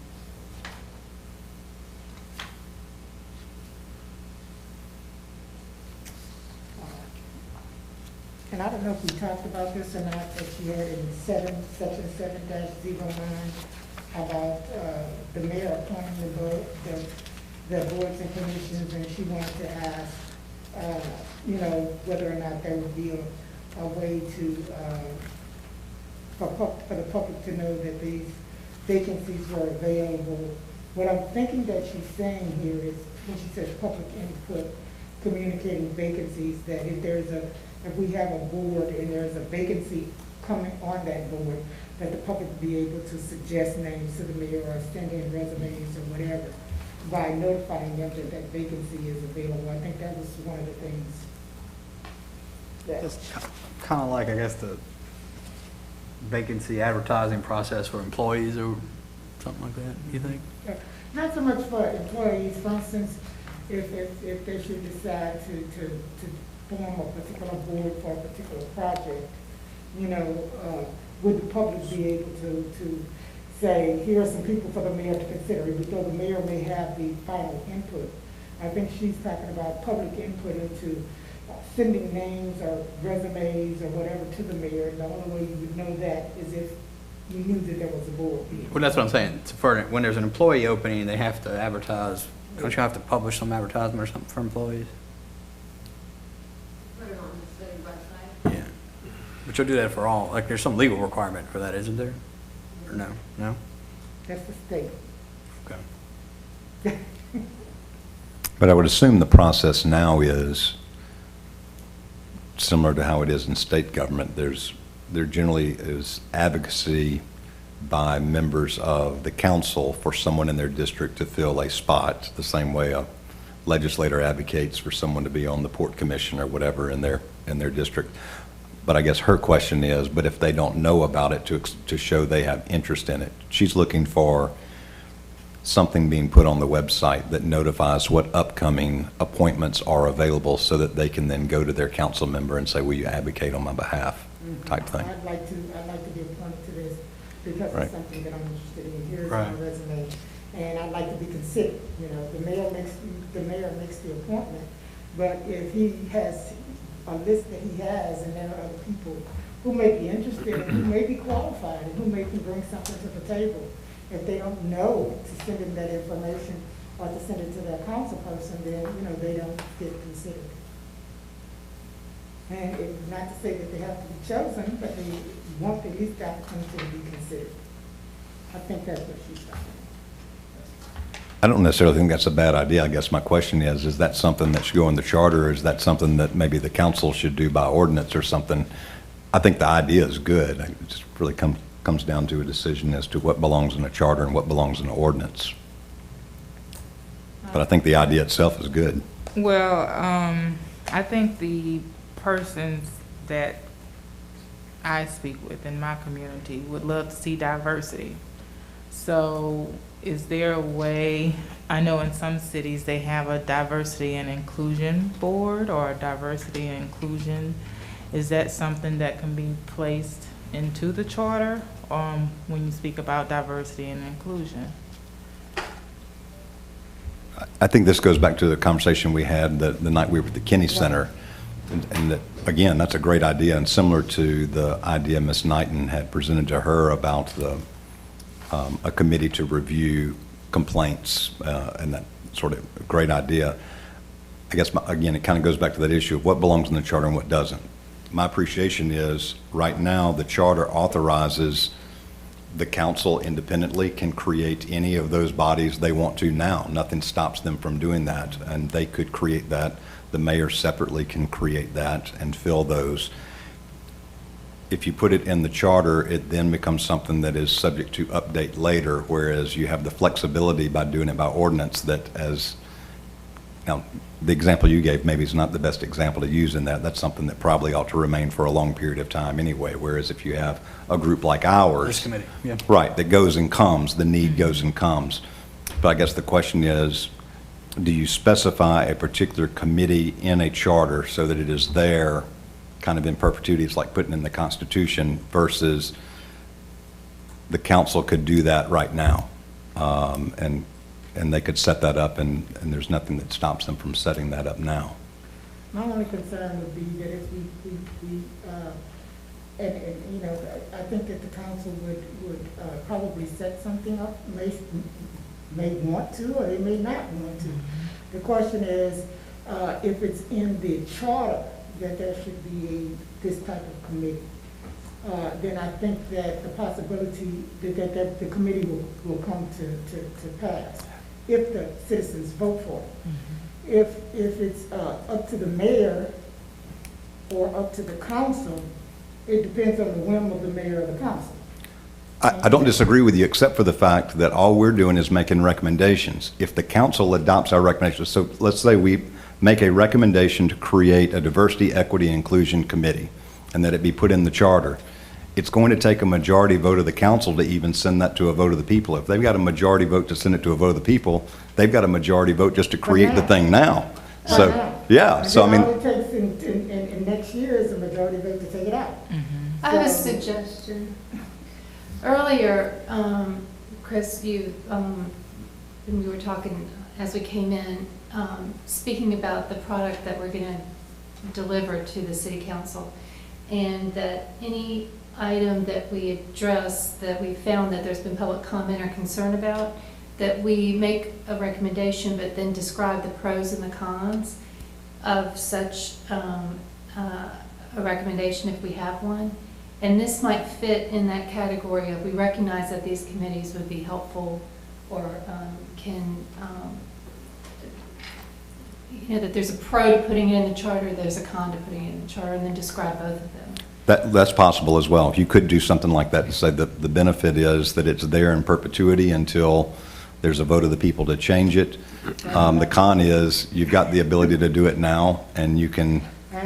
S5: And I don't know if we talked about this or not, but she had in section 7-09 about the mayor appointing the boards and commissions, and she wanted to ask, whether or not there would be a way to, for the public to know that these vacancies were available. What I'm thinking that she's saying here is, when she says public input, communicating vacancies, that if we have a board and there's a vacancy coming on that board, that the public be able to suggest names to the mayor or send in resumes or whatever, by notifying them that that vacancy is available. I think that was one of the things that.
S3: It's kind of like, I guess, the vacancy advertising process for employees or something like that, you think?
S5: Not so much for employees, for instance, if they should decide to form a particular board for a particular project, would the public be able to say, here are some people for the mayor to consider, even though the mayor may have the final input. I think she's talking about public input into sending names or resumes or whatever to the mayor. The only way you would know that is if you knew that there was a board.
S3: Well, that's what I'm saying. When there's an employee opening, they have to advertise. Don't you have to publish some advertisement or something for employees?
S8: Put it on the city website.
S3: Yeah. But you'll do that for all, like, there's some legal requirement for that, isn't there? Or no? No?
S5: That's the state.
S3: Okay.
S2: But I would assume the process now is similar to how it is in state government. There generally is advocacy by members of the council for someone in their district to fill a spot, the same way a legislator advocates for someone to be on the port commission or whatever in their district. But I guess her question is, but if they don't know about it, to show they have interest in it. She's looking for something being put on the website that notifies what upcoming appointments are available so that they can then go to their council member and say, will you advocate on my behalf, type thing.
S5: I'd like to be appointed to this because
S2: Right.
S5: it's something that I'm interested in. Here's
S3: Right.
S5: my resume, and I'd like to be considered. The mayor makes the appointment, but if he has a list that he has, and there are other people who may be interested and who may be qualified and who may can bring something to the table, if they don't know to send in that information or to send it to their council person, then, they don't get considered. And not to say that they have to be chosen, but they want at least the opportunity to be considered. I think that's what she's saying.
S2: I don't necessarily think that's a bad idea. I guess my question is that something that should go in the charter, or is that something that maybe the council should do by ordinance or something? I think the idea is good. It just really comes down to a decision as to what belongs in a charter and what belongs in an ordinance. But I think the idea itself is good.
S7: Well, I think the persons that I speak with in my community would love to see diversity. So is there a way, I know in some cities they have a diversity and inclusion board or a diversity and inclusion. Is that something that can be placed into the charter when you speak about diversity and inclusion?
S2: I think this goes back to the conversation we had the night we were at the Kinney Center. And that, again, that's a great idea, and similar to the idea Ms. Knighton had presented to her about a committee to review complaints, and that sort of great idea. I guess, again, it kind of goes back to that issue of what belongs in the charter and what doesn't. My appreciation is, right now, the charter authorizes the council independently can create any of those bodies they want to now. Nothing stops them from doing that, and they could create that. The mayor separately can create that and fill those. If you put it in the charter, it then becomes something that is subject to update later, whereas you have the flexibility by doing it by ordinance that now, the example you gave maybe is not the best example to use in that. That's something that probably ought to remain for a long period of time anyway, whereas if you have a group like ours.
S3: This committee, yeah.
S2: Right, that goes and comes, the need goes and comes. But I guess the question is, do you specify a particular committee in a charter so that it is there kind of in perpetuity? It's like putting in the Constitution versus the council could do that right now. And they could set that up, and there's nothing that stops them from setting that up now.
S5: My only concern would be that if and you know, I think that the council would probably set something up, may want to, or they may not want to. The question is, if it's in the charter that there should be this type of committee, then I think that the possibility that the committee will come to pass if the citizens vote for it. Mm-hmm. If it's up to the mayor or up to the council, it depends on the whim of the mayor or the council.
S2: I don't disagree with you, except for the fact that all we're doing is making recommendations. If the council adopts our recommendations, so let's say we make a recommendation to create a diversity, equity, and inclusion committee, and that it be put in the charter, it's going to take a majority vote of the council to even send that to a vote of the people. If they've got a majority vote to send it to a vote of the people, they've got a majority vote just to create the thing now. So, yeah,
S5: And
S2: so I
S5: then
S2: mean.
S5: all it takes in next year is a majority vote to take it out.
S7: Mm-hmm.
S1: I have a
S5: So-
S1: suggestion. Earlier, Chris, when we were talking as we came in, speaking about the product that we're going to deliver to the city council, and that any item that we address that we found that there's been public comment or concern about, that we make a recommendation but then describe the pros and the cons of such a recommendation if we have one. And this might fit in that category of we recognize that these committees would be helpful or can, you know, that there's a pro to putting it in the charter, there's a con to putting it in the charter, and then describe both of them.
S2: That's possible as well. You could do something like that and say that the benefit is that it's there in perpetuity until there's a vote of the people to change it. The con is you've got the ability to do it now, and you can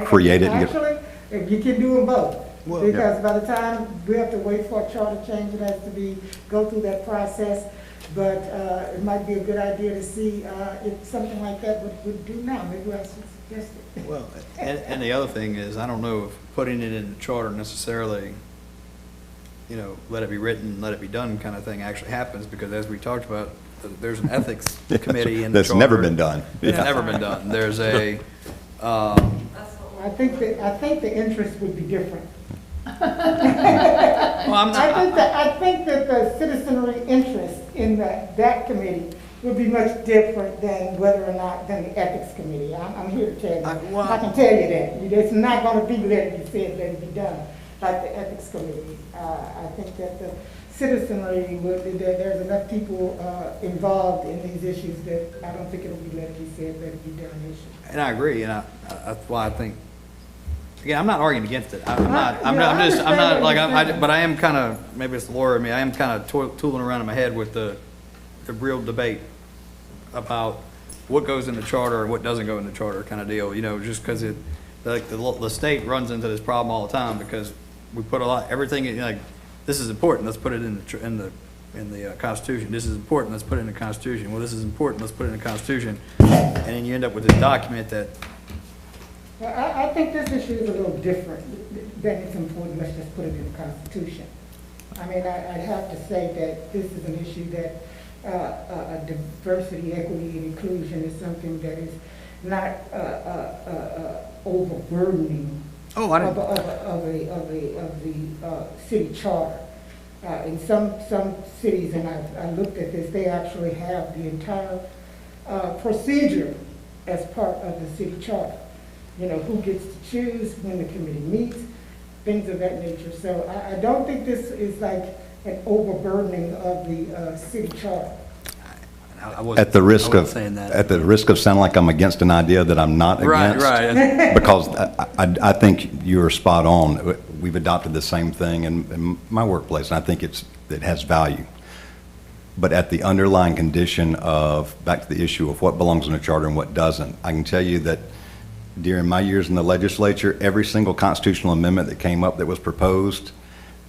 S2: create it.
S5: Actually, if you can do them both. Because by the time we have to wait for a charter change, it has to go through that process. But it might be a good idea to see if something like that would do now. Maybe I should suggest it.
S3: Well, and the other thing is, I don't know if putting it in the charter necessarily, you know, let it be written, let it be done kind of thing actually happens, because as we talked about, there's an ethics committee in the charter.
S2: That's never been done.
S3: It's
S2: Yeah.
S3: never been done. There's a,
S5: I think the interest would be different.
S3: well, I'm not,
S5: I think that the citizenry interest in that committee would be much different than than the ethics committee. I'm here to tell you. I can tell you that. It's not going to be let it be said, let it be done, like the ethics committee. I think that the citizenry there's enough people involved in these issues that I don't think it'll be let it be said, let it be done issue.
S3: and I agree, and that's why I think, again, I'm not arguing against it. I'm not like, but I am kind of, maybe it's the lawyer in me, I am kind of tooling around in my head with the real debate about what goes in the charter and what doesn't go in the charter kind of deal, you know, just because like, the state runs into this problem all the time because we put everything, like, this is important, let's put it in the Constitution. This is important, let's put it in the Constitution. Well, this is important, let's put it in the Constitution. And then you end up with this document that,
S5: Well, I think this issue is a little different than it's important, let's just put it in the Constitution. I mean, I'd have to say that this is an issue that diversity, equity, and inclusion is something that is not overburdening
S3: oh, I
S5: of
S3: didn't,
S5: the city charter. In some cities, and I looked at this, they actually have the entire procedure as part of the city charter. You know, who gets to choose, when the committee meets, things of that nature. So I don't think this is like an overburdening of the city charter.
S3: I wasn't,
S2: At the risk
S3: I wasn't
S2: of,
S3: saying that.
S2: at the risk of sounding like I'm against an idea that I'm not against.
S3: Right.
S2: Because I think you're spot on. We've adopted the same thing in my workplace, and I think it has value. But at the underlying condition of, back to the issue of what belongs in a charter and what doesn't, I can tell you that during my years in the legislature, every single constitutional amendment that came up that was proposed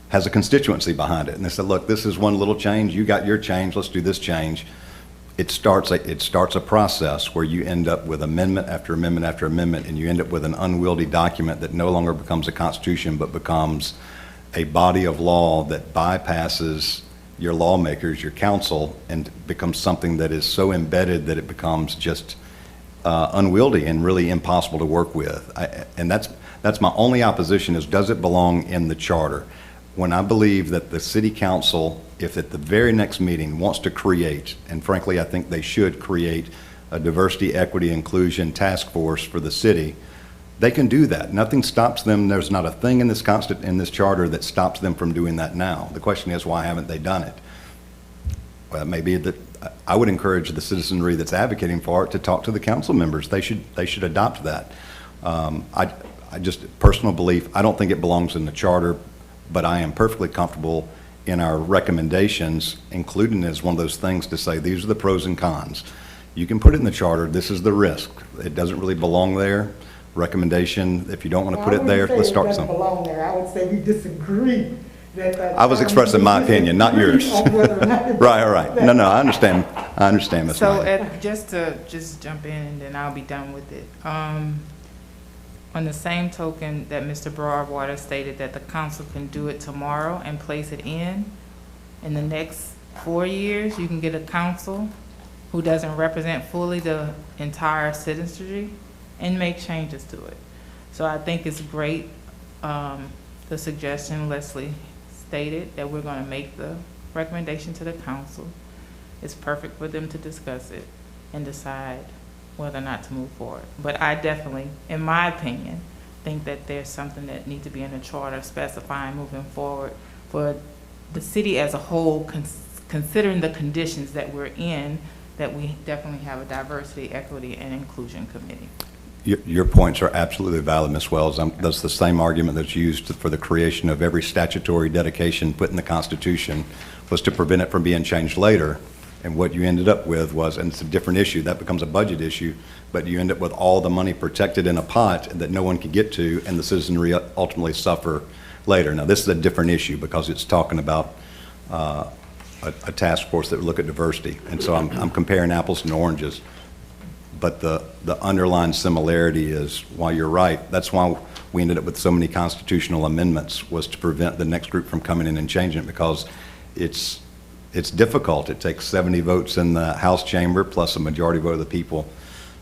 S2: has a constituency behind it. And they said, look, this is one little change, you got your change, let's do this change. It starts a process where you end up with amendment after amendment after amendment, and you end up with an unwieldy document that no longer becomes a constitution, but becomes a body of law that bypasses your lawmakers, your council, and becomes something that is so embedded that it becomes just unwieldy and really impossible to work with. And that's my only opposition is, does it belong in the charter? When I believe that the city council, if at the very next meeting wants to create, and frankly I think they should create, a diversity, equity, inclusion task force for the city, they can do that. Nothing stops them. There's not a thing in this charter that stops them from doing that now. The question is, why haven't they done it? Well, it may be that I would encourage the citizenry that's advocating for it to talk to the council members. They should adopt that. I just, personal belief, I don't think it belongs in the charter, but I am perfectly comfortable in our recommendations, including as one of those things to say, these are the pros and cons. You can put it in the charter, this is the risk. It doesn't really belong there. Recommendation, if you don't want to put it there, let's start something.
S5: I wouldn't say it doesn't belong there. I would say we disagree that.
S2: I was expressing my opinion, not yours. Right. No, I understand, Ms.
S7: So
S2: Knight.
S7: just to jump in and then I'll be done with it. On the same token that Mr. Broadwater stated that the council can do it tomorrow and place it in the next 4 years, you can get a council who doesn't represent fully the entire citizenry and make changes to it. So I think it's great, the suggestion Leslie stated, that we're gonna make the recommendation to the council. It's perfect for them to discuss it and decide whether or not to move forward. But I definitely, in my opinion, think that there's something that needs to be in the charter specifying moving forward for the city as a whole, considering the conditions that we're in, that we definitely have a diversity, equity, and inclusion committee.
S2: Your points are absolutely valid, Ms. Wells. That's the same argument that's used for the creation of every statutory dedication put in the Constitution, was to prevent it from being changed later. And what you ended up with was, and it's a different issue, that becomes a budget issue, but you end up with all the money protected in a pot that no one can get to, and the citizenry ultimately suffer later. Now, this is a different issue because it's talking about a task force that would look at diversity. And so I'm comparing apples and oranges. But the underlying similarity is, while you're right, that's why we ended up with so many constitutional amendments, was to prevent the next group from coming in and changing it, because it's difficult. It takes 70 votes in the House chamber plus a majority vote of the people.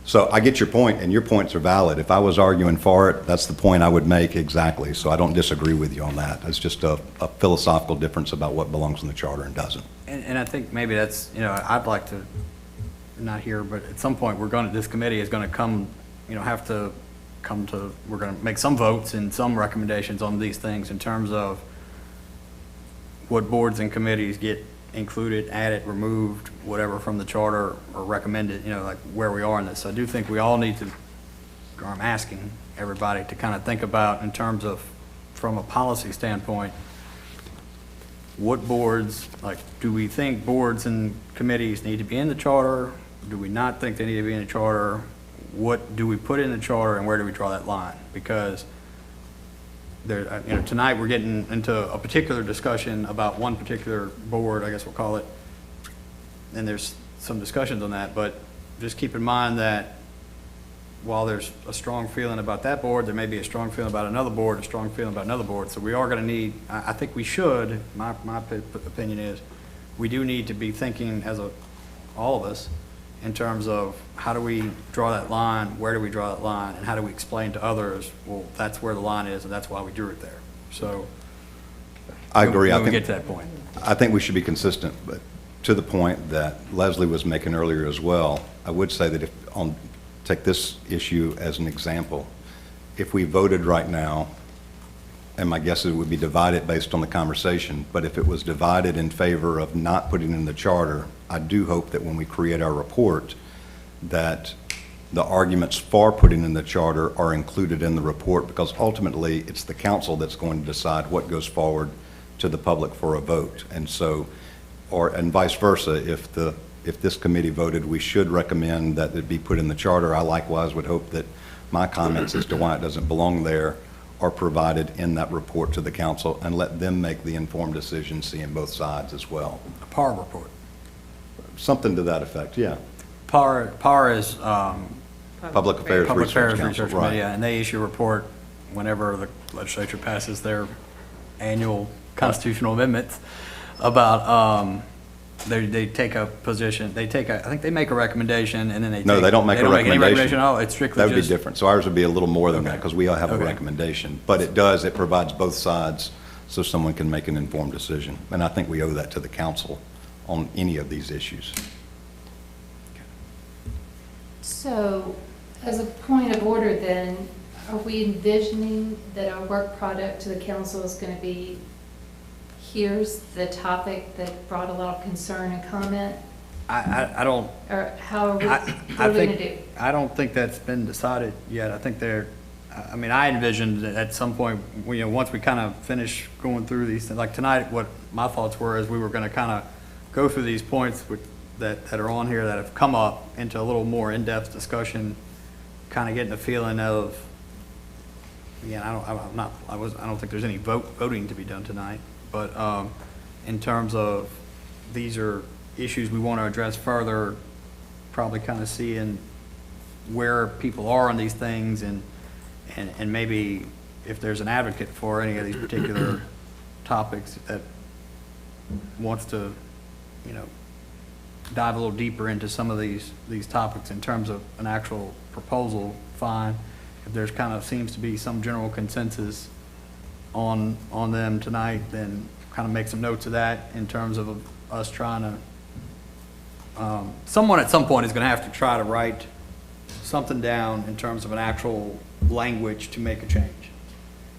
S2: So I get your point, and your points are valid. If I was arguing for it, that's the point I would make exactly. So I don't disagree with you on that. It's just a philosophical difference about what belongs in the charter and doesn't.
S3: and I think maybe that's, I'd like to, not here, but at some point, this committee is gonna come, have to come to, we're gonna make some votes and some recommendations on these things in terms of what boards and committees get included, added, removed, whatever from the charter, or recommended, like where we are in this. So I do think we all need to, or I'm asking everybody to kind of think about, in terms of, from a policy standpoint, what boards, do we think boards and committees need to be in the charter? Do we not think they need to be in the charter? what do we put in the charter and where do we draw that line? Because there, you know, tonight we're getting into a particular discussion about one particular board, I guess we'll call it, and there's some discussions on that, but just keep in mind that while there's a strong feeling about that board, there may be a strong feeling about another board, a strong feeling about another board. So we are going to need, I think we should, my opinion is, we do need to be thinking as all of us in terms of how do we draw that line, where do we draw that line, and how do we explain to others, well, that's where the line is and that's why we drew it there. So
S2: I agree.
S3: when we get to that point.
S2: I think we should be consistent, but to the point that Leslie was making earlier as well, I would say that take this issue as an example. If we voted right now, and my guess is it would be divided based on the conversation, but if it was divided in favor of not putting in the charter, I do hope that when we create our report, that the arguments for putting in the charter are included in the report, because ultimately it's the council that's going to decide what goes forward to the public for a vote. And so, and vice versa, if this committee voted, we should recommend that it be put in the charter. I likewise would hope that my comments as to why it doesn't belong there are provided in that report to the council, and let them make the informed decision, seeing both sides as well.
S3: A PAR report.
S2: Something to that effect, yeah.
S3: PAR is
S2: Public Affairs
S3: Public
S2: Research
S3: Affairs
S2: Council,
S3: Research
S2: right.
S3: Committee, yeah, and they issue a report whenever the legislature passes their annual constitutional amendments about, they take a position, I think they make a recommendation, and then
S2: No, they don't make a
S3: any
S2: recommendation.
S3: recommendation. Oh, it's strictly
S2: That would be
S3: just.
S2: different. So ours would be a little more than that,
S3: Okay.
S2: because we all have a
S3: Okay.
S2: recommendation. But it provides both sides so someone can make an informed decision. And I think we owe that to the council on any of these issues.
S1: So, as a point of order then, are we envisioning that our work product to the council is going to be, here's the topic that brought a lot of concern and comment?
S3: I don't,
S1: Or how are we,
S3: I
S1: what are we going to do?
S3: think, I don't think that's been decided yet. I think I mean, I envisioned that at some point, you know, once we kind of finish going through these things, like tonight, what my thoughts were is we were going to kind of go through these points that are on here that have come up into a little more in-depth discussion, kind of getting a feeling of, again, I don't think there's any voting to be done tonight, but in terms of these are issues we want to address further, probably kind of seeing where people are on these things, and maybe if there's an advocate for any of these particular topics that wants to, you know, dive a little deeper into some of these topics in terms of an actual proposal, fine. If there's kind of seems to be some general consensus on them tonight, then kind of make some notes of that in terms of us trying to, someone at some point is going to have to try to write something down in terms of an actual language to make a change.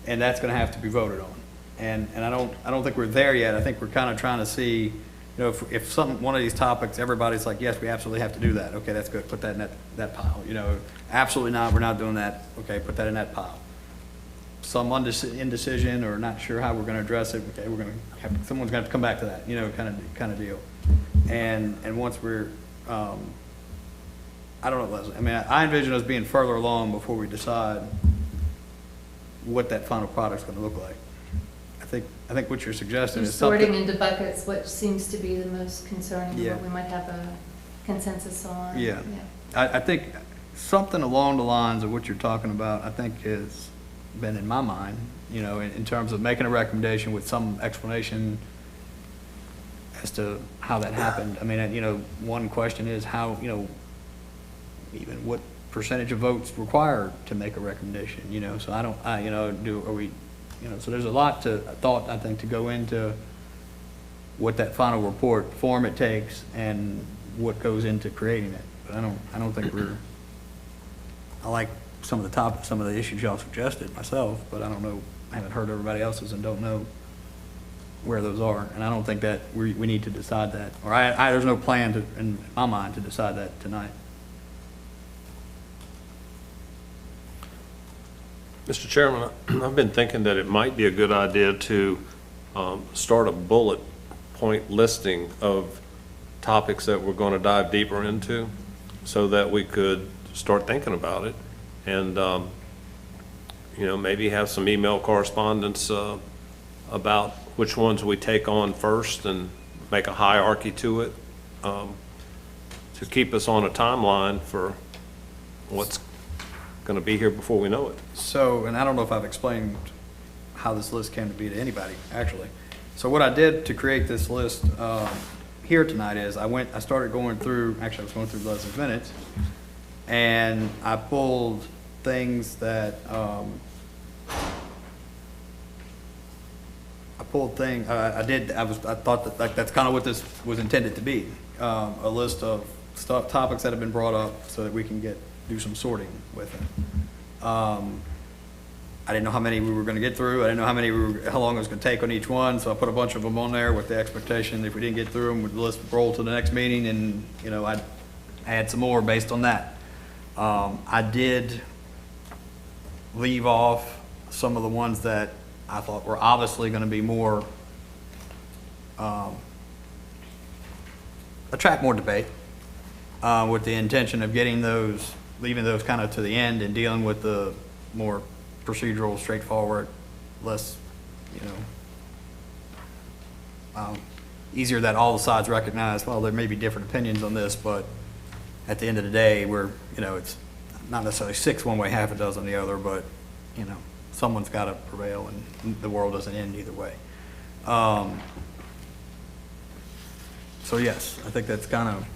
S3: And that's going to have to be voted on. And I don't think we're there yet. I think we're kind of trying to see, you know, if one of these topics, everybody's like, yes, we absolutely have to do that. Okay, that's good. Put that in that pile. You know, absolutely not. We're not doing that. Okay, put that in that pile. Some indecision or not sure how we're going to address it. Okay, someone's going to have to come back to that. You know, kind of deal. And once we're, I don't know, Leslie. I mean, I envision us being further along before we decide what that final product's going to look like. I think what you're suggesting is something.
S1: Sorting into buckets, what seems to be the most concerning,
S3: Yeah.
S1: what we might have a consensus on.
S3: Yeah. I think something along the lines of what you're talking about, I think has been in my mind, you know, in terms of making a recommendation with some explanation as to how that happened. I mean, you know, one question is how, you know, even what percentage of votes required to make a recommendation, you know, so you know, you know, so there's a lot to thought, I think, to go into what that final report form it takes and what goes into creating it. But I don't think I like some of the issues y'all suggested myself, but I don't know, I haven't heard everybody else's and don't know where those are. And I don't think that we need to decide that, or there's no plan in my mind to decide that tonight.
S4: Mr. Chairman, I've been thinking that it might be a good idea to start a bullet point listing of topics that we're going to dive deeper into, so that we could start thinking about it. And, you know, maybe have some email correspondence about which ones we take on first and make a hierarchy to it, to keep us on a timeline for what's going to be here before we know it.
S3: So, and I don't know if I've explained how this list came to be to anybody, actually. So what I did to create this list here tonight is I started going through, actually I was going through Leslie's minutes, and I pulled things that, I thought that like that's kind of what this was intended to be, a list of topics that have been brought up so that we can do some sorting with it. I didn't know how many we were going to get through. I didn't know how long it was going to take on each one, so I put a bunch of them on there with the expectation if we didn't get through them, the list would roll to the next meeting, and you know I'd add some more based on that. I did leave off some of the ones that I thought were obviously going to be more attract more debate, with the intention of leaving those kind of to the end and dealing with the more procedural, straightforward, less, you know, easier that all the sides recognize, well, there may be different opinions on this, but at the end of the day, it's not necessarily 6 one way, half a dozen the other, but, you know, someone's got to prevail and the world doesn't end either way. So yes, I think that's kind of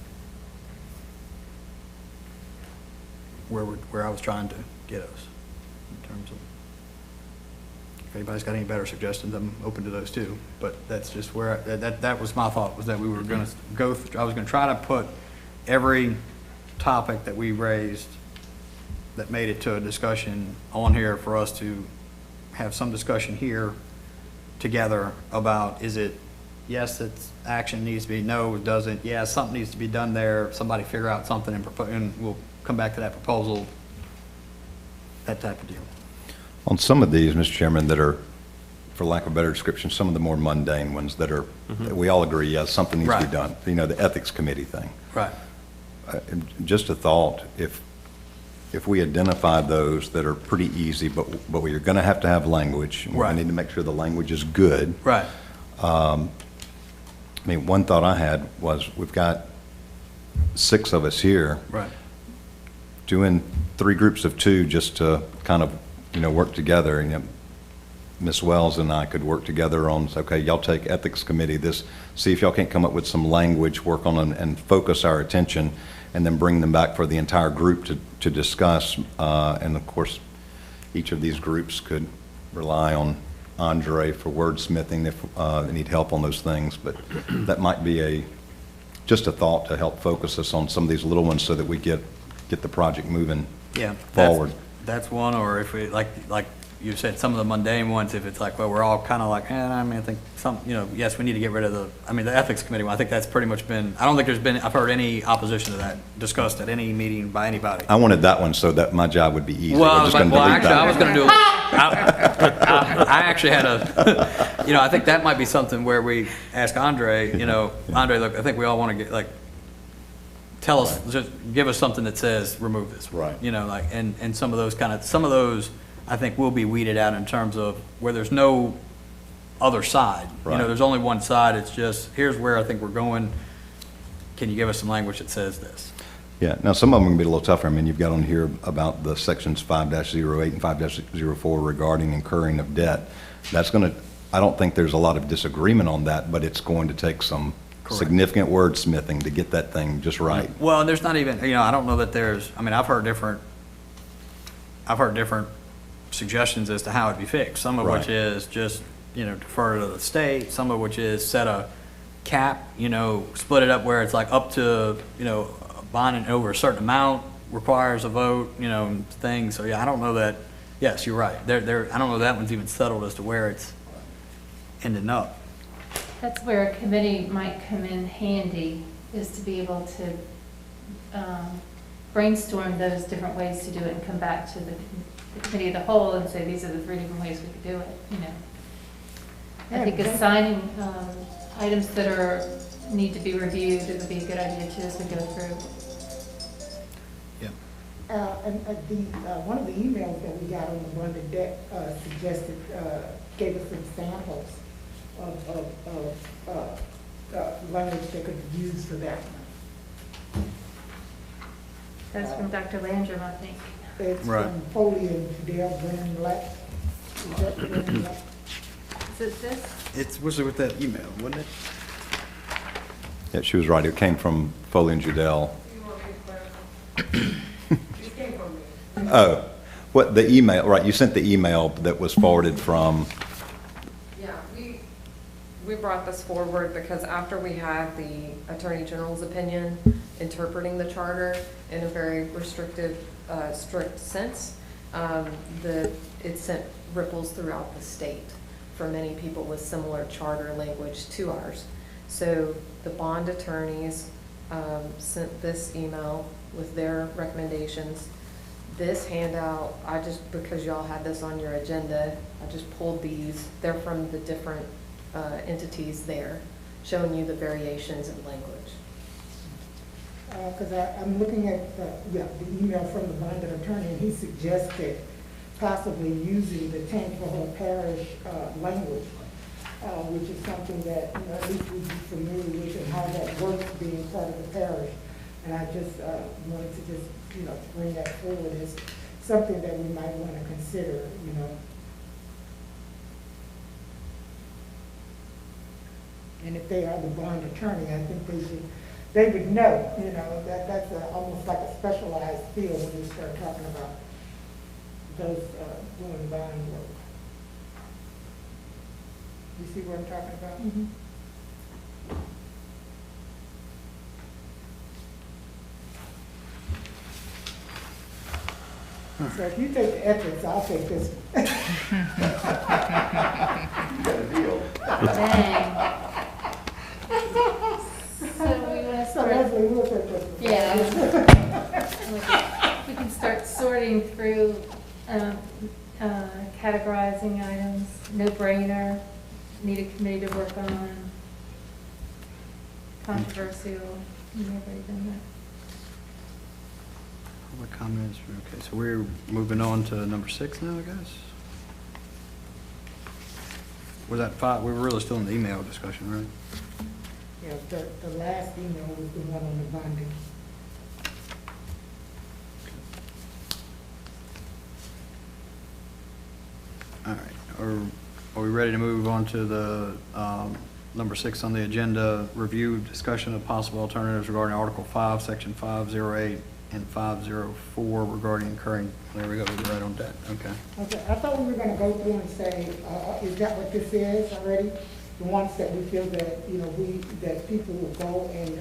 S3: where I was trying to get us in terms of, if anybody's got any better suggestions, I'm open to those too. But that's just where, that was my thought, was that we were going to I was going to try to put every topic that we raised that made it to a discussion on here for us to have some discussion here together about, is it, yes, it's action needs to be, no, it doesn't, yeah, something needs to be done there, somebody figure out something and we'll come back to that proposal, that type of deal.
S2: On some of these, Mr. Chairman, that are, for lack of a better description, some of the more mundane ones that are, that we all agree, yes, something needs to be done. You know, the ethics committee thing.
S3: Right.
S2: Just a thought, if we identify those that are pretty easy, but we're going to have language. And
S3: Right.
S2: we need to make sure the language is good.
S3: Right.
S2: I mean, one thought I had was, we've got 6 of us here.
S3: Right.
S2: Doing 3 groups of 2 just to kind of, you know, work together. And, you know, Ms. Wells and I could work together on, okay, y'all take ethics committee, see if y'all can't come up with some language, work on and focus our attention, and then bring them back for the entire group to discuss. And of course, each of these groups could rely on Andre for wordsmithing if they need help on those things. But that might be just a thought to help focus us on some of these little ones so that we get the project moving forward.
S3: That's one, or if we, like you said, some of the mundane ones, if it's like, well, we're all kind of like, I mean, I think yes, we need to get rid of the ethics committee one. I think that's pretty much been, I don't think I've heard any opposition to that discussed at any meeting by anybody.
S2: I wanted that one so that my job would be easy.
S3: Well,
S2: We're just gonna delete
S3: actually,
S2: that.
S3: I was going to do, I actually had I think that might be something where we ask Andre, Andre, look, I think we all want to get, tell us, just give us something that says, remove this.
S2: Right.
S3: And some of those, I think will be weeded out in terms of where there's no other side.
S2: Right.
S3: There's only one side, it's just, here's where I think we're going. Can you give us some language that says this?
S2: Yeah, now some of them are going to be a little tougher. I mean, you've got on here about the sections 5-08 and 5-04 regarding incurring of debt. That's going to, I don't think there's a lot of disagreement on that, but it's going to take some
S3: Correct.
S2: significant wordsmithing to get that thing just right.
S3: Well, and there's not even, I don't know that there's, I've heard different suggestions as to how it'd be fixed. Some of which
S2: Right.
S3: is just, defer to the state, some of which is set a cap, split it up where it's like up to, bonding over a certain amount requires a vote, things. So yeah, I don't know that, yes, you're right. I don't know that one's even settled as to where it's ending up.
S1: That's where a committee might come in handy, is to be able to brainstorm those different ways to do it and come back to the committee of the whole and say, these are the 3 different ways we could do it, I think assigning items that need to be reviewed, it would be a good idea too as we go through.
S3: Yeah.
S5: One of the emails that we got on the bonded debt suggested, gave us some samples of language that could be used for that one.
S1: That's from Dr. Landrum, I think.
S5: It's
S3: Right.
S5: from Foley and Dale Brennan Black. Is that Brennan Black?
S1: Is it this?
S3: It's, was it with that email, wasn't it?
S2: Yeah, she was right. It came from Foley and Judell. Oh, what, the email, right, you sent the email that was forwarded from,
S9: Yeah, we brought this forward because after we had the Attorney General's opinion interpreting the charter in a very restrictive, strict sense, it sent ripples throughout the state for many people with similar charter language to ours. So the bond attorneys sent this email with their recommendations. This handout, because y'all had this on your agenda, I just pulled these. They're from the different entities there, showing you the variations in language.
S5: Because I'm looking at the email from the bonded attorney, and he suggested possibly using the Tangipahoa Parish language, which is something that, at least we'd be familiar with and how that works being part of the parish. And I just wanted to just, bring that forward as something that we might want to consider, And if they are the bond attorney, I think they would know, that's almost like a specialized field when you start talking about those doing bond work. You see what I'm talking about?
S1: Mhm.
S5: So if you take the ethics, I'll take this one.
S1: Dang. So we want to
S5: So
S1: start,
S5: Leslie, we'll take this one.
S1: yeah. We can start sorting through, categorizing items, no-brainer, need a committee to work on, controversial, everybody done that.
S3: Public comments, okay, so we're moving on to number 6 now, I guess? Was that 5? We were really still in the email discussion, right?
S5: Yeah, the last email was the one on the bonding.
S3: All right, are we ready to move on to the number 6 on the agenda, review, discussion of possible alternatives regarding Article 5, Section 508 and 504 regarding incurring, there we go, we're right on debt, okay.
S5: Okay, I thought we were gonna go through and say, is that what this is already? The ones that we feel that, that people will go and,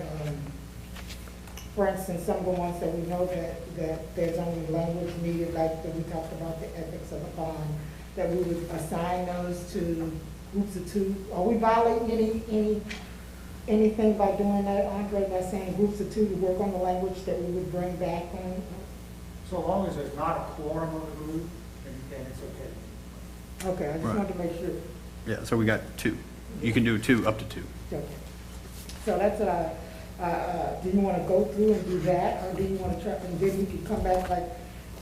S5: for instance, some of the ones that we know that there's only language needed, like that we talked about the ethics of the bond, that we would assign those to groups of 2. Are we violating anything by doing that, Andre, by saying groups of 2 to work on the language that we would bring back on?
S6: So long as there's not a quorum of the group, then it's okay.
S5: Okay, I just
S3: Right.
S5: wanted to make sure.
S3: Yeah, so we got 2. You can do 2, up to 2.
S5: Okay. So that's what do you want to go through and do that, or do you want to try, and then we can come back, like,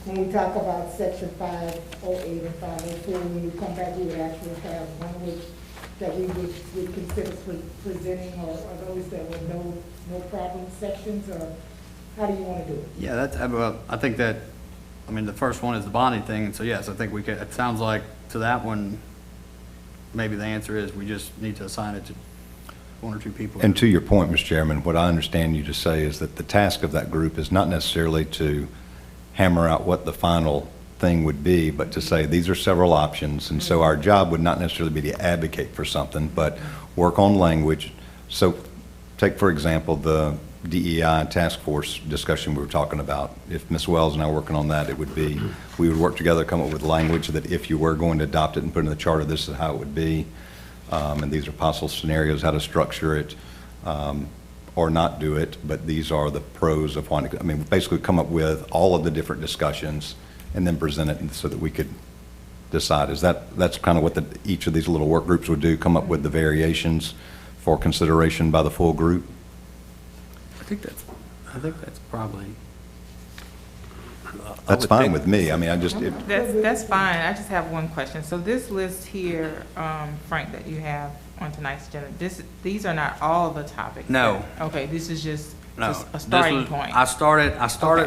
S5: when we talk about section 508 and 504, when you come back, we would actually have language that we would consider presenting, or those that were no problem sections, or how do you want to do it?
S3: Yeah, that's, I think that, the first one is the bonding thing, and so yes, I think we could, it sounds like to that one, maybe the answer is we just need to assign it to 1 or 2 people.
S2: and to your point, Mr. Chairman, what I understand you to say is that the task of that group is not necessarily to hammer out what the final thing would be, but to say these are several options, and so our job would not necessarily be to advocate for something, but work on language. So take, for example, the DEI task force discussion we were talking about. If Ms. Wells and I are working on that, it would be, we would work together, come up with language that if you were going to adopt it and put it in the charter, this is how it would be. And these are possible scenarios, how to structure it, or not do it, but these are the pros of wanting, basically come up with all of the different discussions and then present it so that we could decide. That's kind of what each of these little work groups would do, come up with the variations for consideration by the full group?
S3: I think that's probably,
S2: That's fine with me. I mean, I just,
S7: That's fine. I just have one question. So this list here, Frank, that you have on tonight's agenda, these are not all the topics?
S3: No.
S7: Okay, this is just
S3: No,
S7: a
S3: this
S7: starting
S3: was-
S7: point?
S3: I started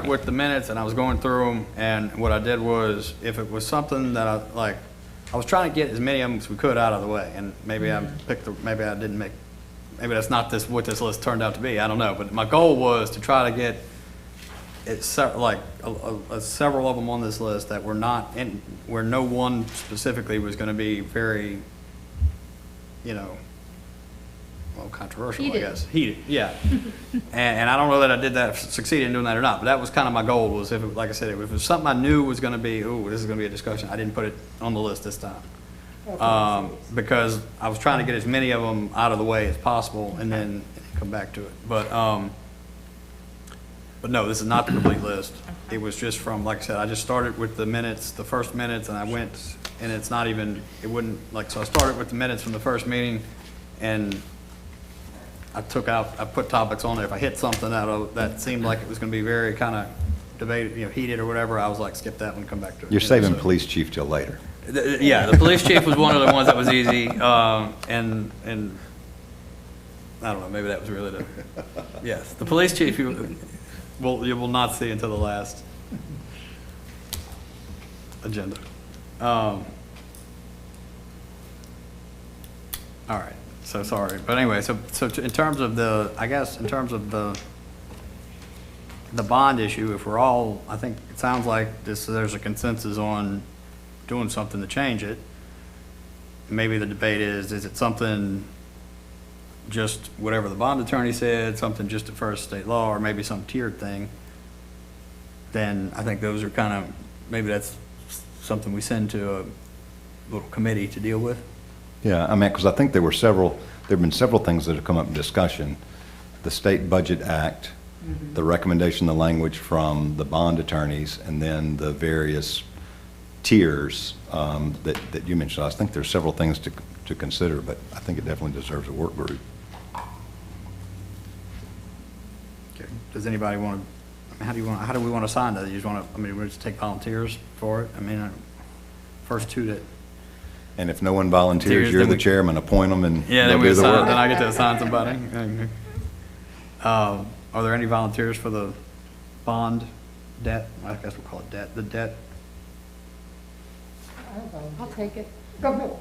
S7: Okay.
S3: with the minutes and I was going through them, and what I did was, if it was something that I was trying to get as many of them as we could out of the way, and maybe I picked maybe I didn't make, maybe that's not what this list turned out to be, I don't know, but my goal was to try to get several of them on this list that were not in, where no one specifically was gonna be very, well, controversial, I
S1: Heated.
S3: guess. Heated, yeah. And I don't know that I did that, succeeded in doing that or not, but that was kind of my goal, was if, like I said, if it was something I knew was gonna be, ooh, this is gonna be a discussion, I didn't put it on the list this time. Because I was trying to get as many of them out of the way as possible and then come back to it. But no, this is not the complete list. It was just from, like I said, I just started with the minutes, the first minutes, and I went, and it's not even, it wouldn't, so I started with the minutes from the first meeting, and I put topics on there. If I hit something that seemed like it was gonna be very kind of debated, heated or whatever, I was like, skip that one, come back to it.
S2: you're saving
S3: So-
S2: police chief till later.
S3: Yeah, the police chief was one of the ones that was easy, and I don't know, maybe that was really yes, the police chief, you will not see until the last agenda. All right, so sorry, but anyway, so in terms of the bond issue, if we're all, I think it sounds like there's a consensus on doing something to change it. Maybe the debate is it something just whatever the bond attorney said, something just at first state law, or maybe some tiered thing? Then I think those are kind of, maybe that's something we send to a little committee to deal with.
S2: Yeah, I mean, because I think there have been several things that have come up in discussion. The State Budget Act, the recommendation, the language from the bond attorneys, and then the various tiers that you mentioned. I think there's several things to consider, but I think it definitely deserves a work group.
S3: Okay. Does anybody want to, how do we want to sign that? You just want to, we just take volunteers for it? First two that.
S2: And if no one volunteers,
S3: Tiers,
S2: you're
S3: then
S2: the
S3: we-
S2: chairman, appoint them, and
S3: Yeah,
S2: they'll
S3: then we
S2: do the
S3: assign,
S2: work.
S3: then I get to assign somebody. Are there any volunteers for the bond debt? I guess we'll call it debt, the debt.
S1: I'll take it.
S5: No,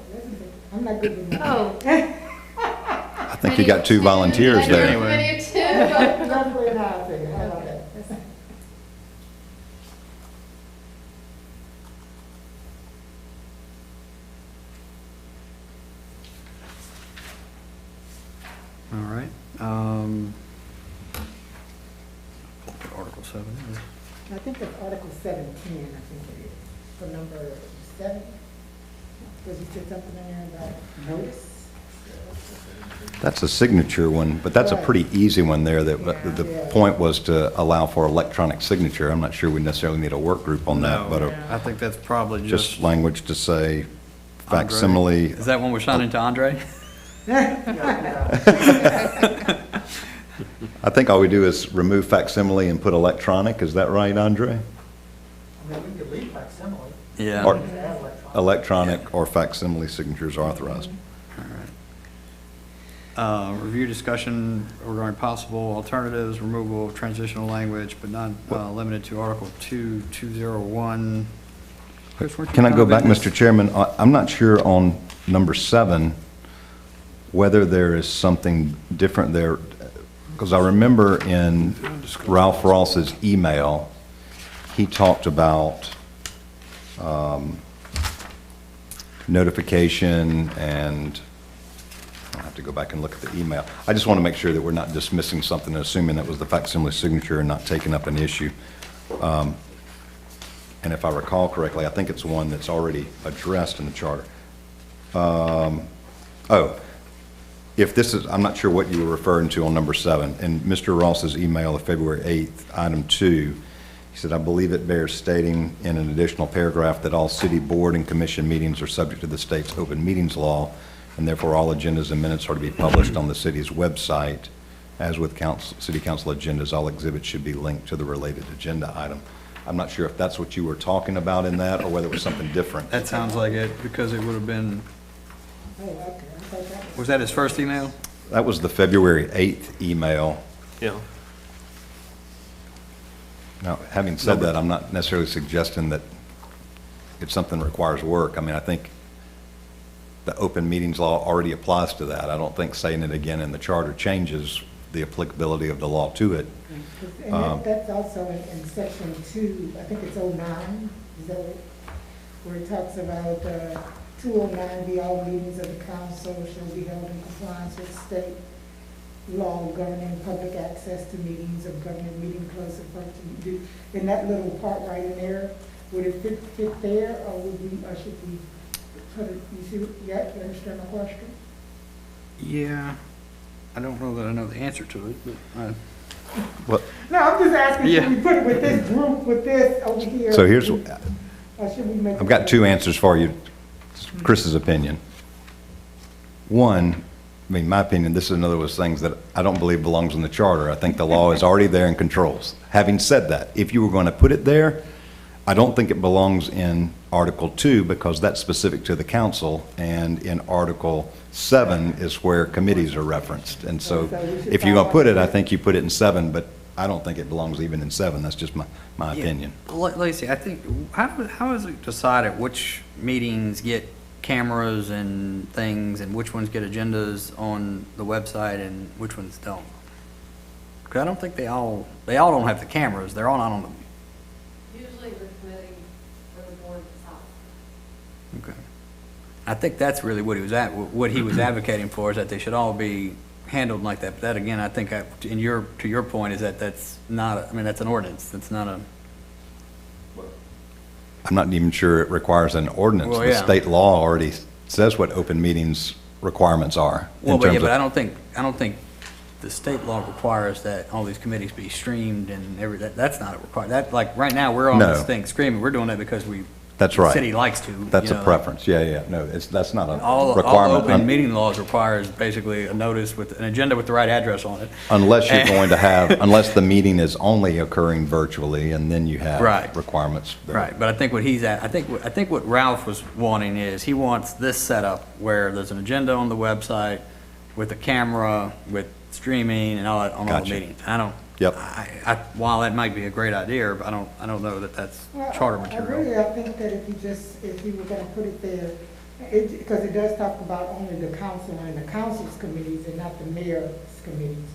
S5: I'm not good with that.
S1: Oh.
S2: I think you got two volunteers there.
S3: Anyway.
S5: That's way how I figure, how about that?
S3: All right. Article 7.
S5: I think it's Article 17, I think it is, for number 7. Does you say something in there about notice?
S2: That's a signature one, but that's a pretty easy one there. That the point was to allow for electronic signature. I'm not sure we necessarily need a work group on that, but
S3: I think that's probably
S2: just language to say
S3: Andre.
S2: facsimile.
S3: Is that one we're signing to Andre?
S2: I think all we do is remove facsimile and put electronic. Is that right, Andre?
S6: I mean, we could leave facsimile.
S3: Yeah.
S2: Or
S6: We could add electronic.
S2: electronic or facsimile signatures authorized.
S3: All right. Review discussion regarding possible alternatives, removal of transitional language, but not limited to Article 201. Chris, weren't you
S2: Can I
S3: kind
S2: go
S3: of in
S2: back,
S3: this?
S2: Mr. Chairman? I'm not sure on number 7 whether there is something different there, because I remember in Ralph Ross's email, he talked about notification, and I'll have to go back and look at the email. I just want to make sure that we're not dismissing something and assuming that was the facsimile signature and not taking up an issue. And if I recall correctly, I think it's one that's already addressed in the charter. If this is, I'm not sure what you were referring to on number 7. In Mr. Ross's email of February 8th, item 2, he said, I believe it bears stating in an additional paragraph that all city board and commission meetings are subject to the state's open meetings law, and therefore all agendas and minutes are to be published on the city's website. As with city council agendas, all exhibits should be linked to the related agenda item. I'm not sure if that's what you were talking about in that, or whether it was something different.
S3: That sounds like it, because it would have been,
S5: Oh, okay, I thought that
S3: was that his first email?
S2: That was the February 8th email.
S4: Yeah.
S2: Now, having said that, I'm not necessarily suggesting that if something requires work, I mean, I think the open meetings law already applies to that. I don't think saying it again in the charter changes the applicability of the law to it.
S5: And that's also in section 2, I think it's 09, is that it? Where it talks about 209, be all meetings of the council shall be held in compliance with state law governing public access to meetings of government meeting close of function. In that little part right in there, would it fit there, or would we, or should we put it, you see, you understand my question?
S3: Yeah, I don't know that I know the answer to it, but
S2: Well,
S5: No, I'm just asking,
S3: Yeah.
S5: should we put it with this group, with this over here?
S2: so here's,
S5: Or should we make?
S2: I've got two answers for you, Chris's opinion. One, I mean, my opinion, this is another of those things that I don't believe belongs in the charter. I think the law is already there and controls. Having said that, if you were going to put it there, I don't think it belongs in Article 2 because that's specific to the council, and in Article 7 is where committees are referenced. And so if you're going to put it, I think you put it in 7, but I don't think it belongs even in 7. That's just my opinion.
S3: Lacey, I think, how is it decided which meetings get cameras and things, and which ones get agendas on the website and which ones don't? Because I don't think they all don't have the cameras. They're all not on them.
S8: Usually the committee or the board decides.
S3: Okay. I think that's really what he was advocating for, is that they should all be handled like that. But that, again, I think to your point is that that's not, I mean, that's an ordinance. That's not a.
S2: I'm not even sure it requires an ordinance.
S3: Well,
S2: The
S3: yeah.
S2: state law already says what open meetings requirements are.
S3: Well,
S2: in
S3: but yeah,
S2: terms
S3: but
S2: of-
S3: I don't think the state law requires that all these committees be streamed and that's not a requirement. That, like, right now, we're on
S2: No.
S3: this thing screaming. We're doing that because
S2: That's
S3: the
S2: right.
S3: city likes to.
S2: That's
S3: you
S2: a
S3: know,
S2: preference. Yeah. No, that's not a
S3: All
S2: requirement.
S3: open meeting laws requires basically a notice with an agenda with the right address on it.
S2: Unless you're going to have, unless the meeting is only occurring virtually, and then you have
S3: Right.
S2: requirements. that-
S3: Right, but I think what he's at, I think what Ralph was wanting is, he wants this setup where there's an agenda on the website with a camera, with streaming and all that on all the
S2: Gotcha.
S3: meetings. I don't.
S2: Yep.
S3: While that might be a great idea, but I don't know that that's charter material.
S5: I think that if you were gonna put it there, because it does talk about only the council and the council's committees and not the mayor's committees.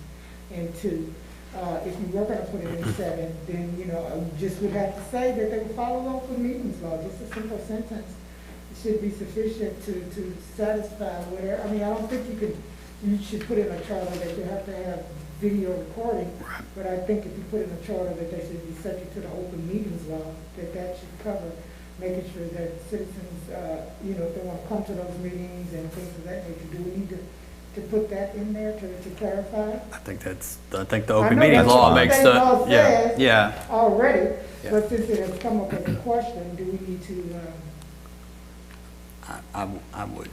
S5: And two, if you were gonna put it in 7, then, you just would have to say that they would follow open meetings law, just a simple sentence. It should be sufficient to satisfy whatever, I mean, I don't think you should put in a charter that you have to have video recording, but I think if you put in a charter that they should be subject to the open meetings law, that should cover making sure that citizens, if they want to come to those meetings and things of that nature. Do we need to put that in there to clarify?
S3: I think the
S5: I
S3: open
S5: know
S3: meetings
S5: that's
S3: law
S5: what
S3: makes
S5: state
S3: the,
S5: law
S3: yeah,
S5: says
S3: yeah.
S5: Already,
S3: Yeah.
S5: but since it has come up as a question, do we need to,
S3: I would.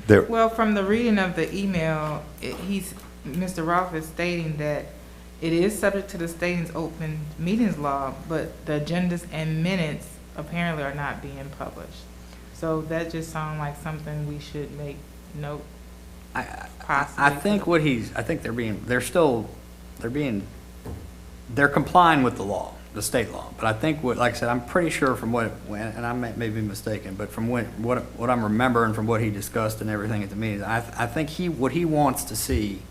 S2: There,
S7: Well, from the reading of the email, Mr. Rolfe is stating that it is subject to the state's open meetings law, but the agendas and minutes apparently are not being published. So that just sounds like something we should make note.
S3: I think they're complying with the law, the state law. But I think like I said, I'm pretty sure from and I may be mistaken, but from what I'm remembering from what he discussed and everything at the meeting, I think what he wants to see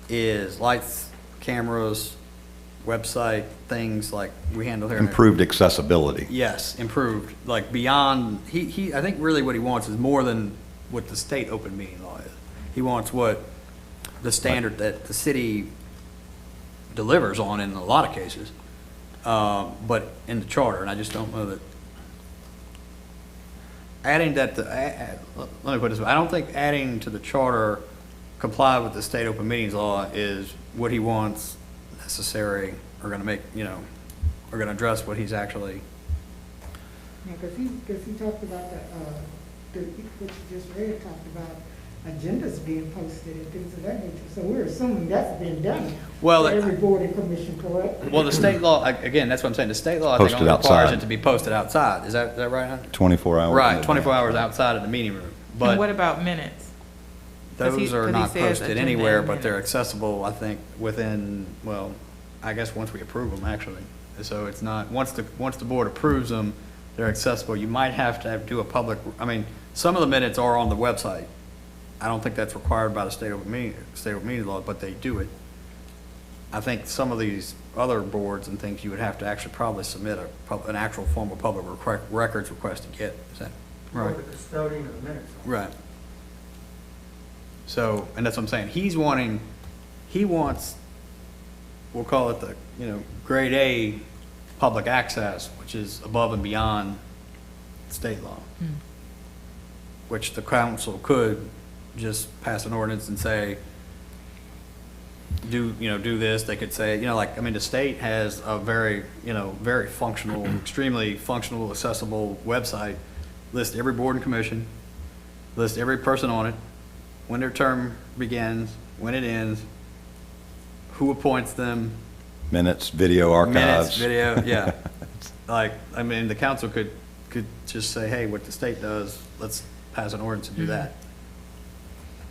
S3: is lights, cameras, website, things like we handle here.
S2: improved accessibility.
S3: Yes, improved, like beyond, I think really what he wants is more than what the state open meeting law is. He wants what the standard that the city delivers on in a lot of cases, but in the charter, and I just don't know that. Adding that, let me put it this way, I don't think adding to the charter comply with the state open meetings law is what he wants necessary, or gonna make, or gonna address what he's actually.
S5: because he talked about what you just read, talked about agendas being posted and things of that nature. So we're assuming that's been done
S3: Well,
S5: for every board and commission, correct?
S3: Well, the state law, again, that's what I'm saying, the state law, I think,
S2: Posted
S3: only requires
S2: outside.
S3: it to be posted outside. Is that right, Hunter?
S2: 24 hours. in
S3: Right,
S2: advance.
S3: 24 hours outside of the meeting room.
S7: And what
S3: But
S7: about minutes? 'Cause he-
S3: those are
S7: 'cause he
S3: not
S7: says
S3: posted
S7: agenda
S3: anywhere,
S7: and
S3: but they're
S7: minutes.
S3: accessible, I think, within, well, I guess once we approve them, actually. So it's not, once the board approves them, they're accessible. You might have to do a public, I mean, some of the minutes are on the website. I don't think that's required by the state open meeting law, but they do it. I think some of these other boards and things, you would have to actually probably submit an actual formal public records request to get. Is that right?
S6: The custodian of the minutes.
S3: Right. So, and that's what I'm saying, he wants, we'll call it the, grade A public access, which is above and beyond state law. Which the council could just pass an ordinance and say, do this. They could say, the state has a very, very functional, extremely functional, accessible website. List every board and commission, list every person on it, when their term begins, when it ends, who appoints them.
S2: Minutes, video
S3: Minutes,
S2: archives.
S3: video, yeah. The council could just say, hey, what the state does, let's pass an ordinance and do that.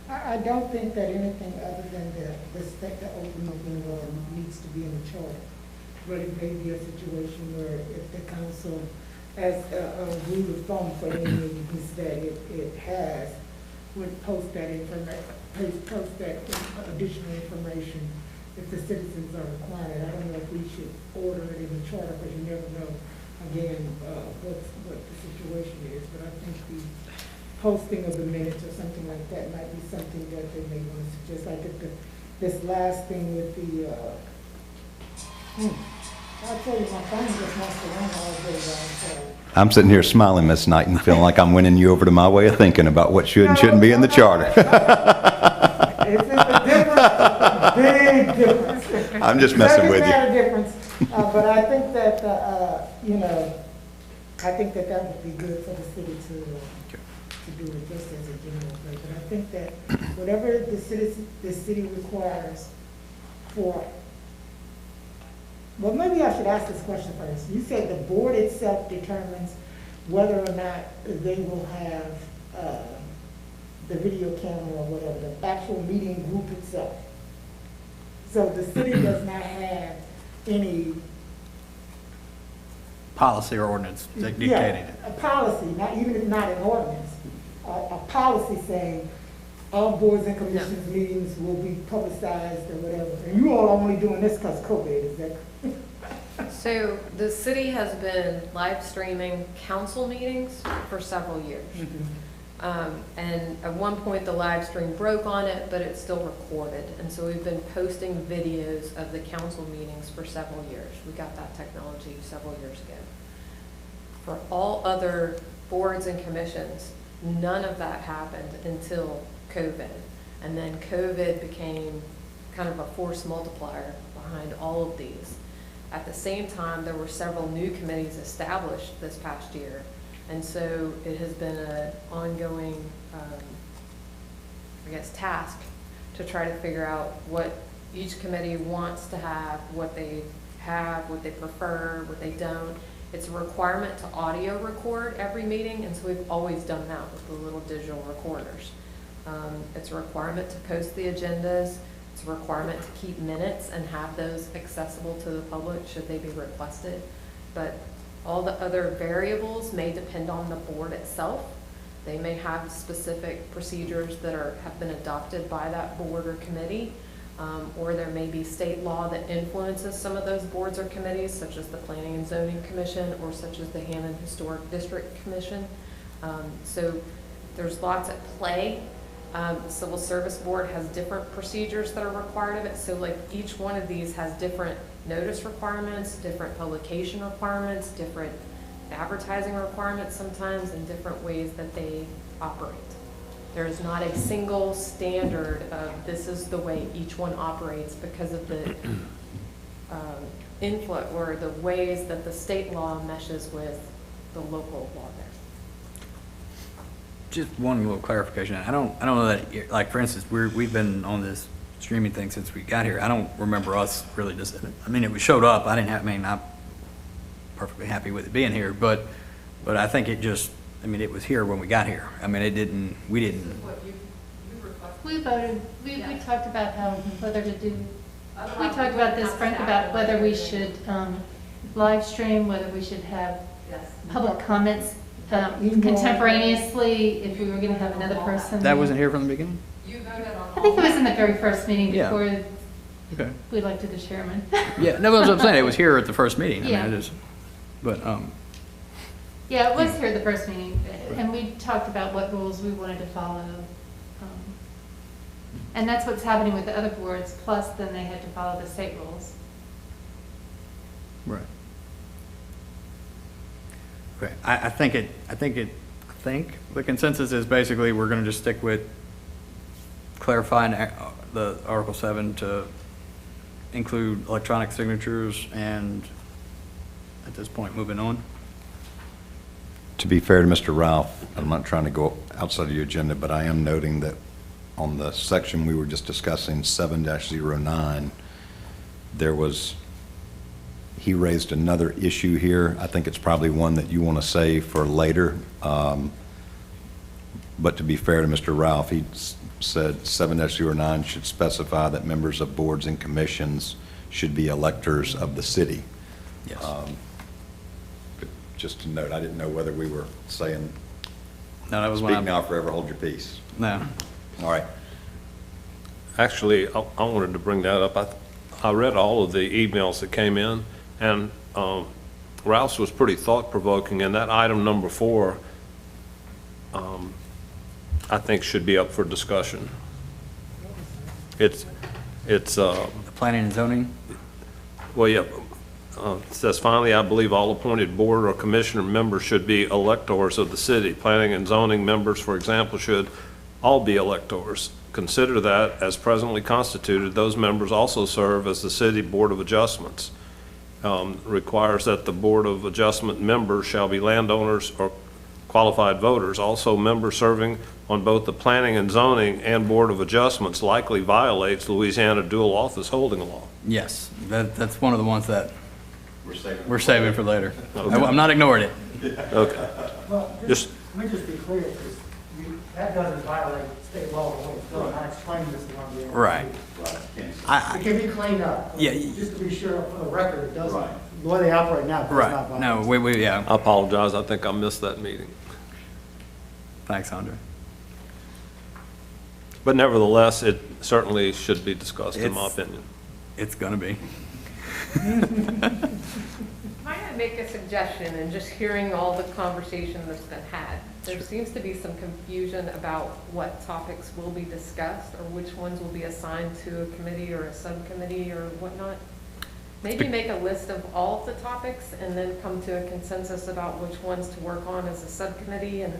S5: I don't think that anything other than the open meeting law needs to be in the charter. But it may be a situation where if the council, as a rule of thumb for any meetings that it has, would post that additional information if the citizens are required. I don't know if we should order it in the charter, because you never know, again, what the situation is. But I think the posting of the minutes or something like that might be something that they may want to suggest. Like this last thing with the, I'll tell you, my phone just wants to run all day long, so.
S2: I'm sitting here smiling, Miss Knighton, feeling like I'm winning you over to my way of thinking about what should and shouldn't be in the charter.
S5: It's a difference, big difference.
S2: I'm just messing with you.
S5: Subject matter difference, but I think that, I think that would be good for the city to do it just as a general thing. But I think that whatever the city requires for, well, maybe I should ask this question first. You said the board itself determines whether or not they will have the video camera or whatever, the actual meeting group itself. So the city does not have any
S3: Policy or ordinance dictating it.
S5: a policy, not even if not an ordinance, a policy saying all boards and commissions meetings will be publicized or whatever. And you all are only doing this because COVID, is that?
S9: So the city has been live streaming council meetings for several years. And at one point, the live stream broke on it, but it's still recorded. And so we've been posting videos of the council meetings for several years. We got that technology several years ago. For all other boards and commissions, none of that happened until COVID. And then COVID became kind of a force multiplier behind all of these. At the same time, there were several new committees established this past year. And so it has been an ongoing, task to try to figure out what each committee wants to have, what they prefer, what they don't. It's a requirement to audio record every meeting, and so we've always done that with the little digital recorders. It's a requirement to post the agendas. It's a requirement to keep minutes and have those accessible to the public should they be requested. But all the other variables may depend on the board itself. They may have specific procedures that have been adopted by that board or committee, or there may be state law that influences some of those boards or committees, such as the Planning and Zoning Commission or such as the Hammond Historic District Commission. So there's lots at play. The Civil Service Board has different procedures that are required of it. So like each one of these has different notice requirements, different publication requirements, different advertising requirements sometimes, and different ways that they operate. There is not a single standard of this is the way each one operates because of the influx or the ways that the state law meshes with the local law there.
S3: just one little clarification. I don't know that, like, for instance, we've been on this streaming thing since we got here. I don't remember us really just, I mean, it showed up. I'm perfectly happy with it being here, but I think it just, I mean, it was here when we got here. I mean, we didn't.
S8: What you requested.
S1: We voted, we talked about how, whether to do, we
S8: Otherwise,
S1: talked about this,
S8: wouldn't
S1: Frank,
S8: have
S1: about
S8: staff
S1: whether we
S8: and
S1: should live stream, whether we should have
S8: Yes.
S1: public comments contemporaneously, if we were going to have another person.
S3: That wasn't here from the beginning?
S8: You voted on.
S1: I think it was in the very first meeting
S3: Yeah.
S1: before
S3: Okay.
S1: we elected the chairman.
S3: Yeah, no, that's what I'm saying. It was here at the first meeting. I mean,
S1: Yeah.
S3: I just, but,
S1: Yeah, it was here at the first meeting, and we talked about what rules we wanted to follow. And that's what's happening with the other boards, plus then they had to follow the state rules.
S3: right. Okay, I think the consensus is basically we're gonna just stick with clarifying the Article 7 to include electronic signatures and at this point, moving on.
S2: To be fair to Mr. Ralph, I'm not trying to go outside of your agenda, but I am noting that on the section we were just discussing, 7-09, he raised another issue here. I think it's probably one that you want to save for later. But to be fair to Mr. Ralph, he said 7-09 should specify that members of boards and commissions should be electors of the city.
S3: Yes.
S2: But just to note, I didn't know whether we were saying,
S3: No, that was when
S2: speak now, forever hold your peace.
S3: No.
S2: All right.
S4: Actually, I wanted to bring that up. I read all of the emails that came in, and Ralph's was pretty thought-provoking, and that item number 4, I think should be up for discussion. It's
S3: The planning and zoning?
S4: well, yeah, it says, finally, I believe all appointed board or commissioner members should be electors of the city. Planning and zoning members, for example, should all be electors. Consider that, as presently constituted, those members also serve as the city board of adjustments. Requires that the board of adjustment members shall be landowners or qualified voters. Also, members serving on both the planning and zoning and board of adjustments likely violates Louisiana dual office holding law.
S3: Yes, that's one of the ones that
S2: We're
S3: saving for later.
S4: Okay.
S3: I'm not ignoring it.
S4: Okay.
S5: Well,
S4: Just-
S5: let me just be clear, because that doesn't violate state law the way it's done. I explained this the one day.
S3: Right.
S5: It can be cleaned up.
S3: Yeah.
S5: Just to be sure for the record, it doesn't,
S2: Right.
S5: the way they operate now does not
S3: Right,
S5: violate.
S3: no, yeah,
S4: I apologize. I think I missed that meeting.
S3: thanks, Andre.
S4: But nevertheless, it certainly should be discussed, in my
S3: It's-
S4: opinion.
S3: It's gonna be.
S9: Might I make a suggestion, and just hearing all the conversation that's been had, there seems to be some confusion about what topics will be discussed, or which ones will be assigned to a committee or a subcommittee or whatnot. Maybe make a list of all of the topics and then come to a consensus about which ones to work on as a subcommittee, and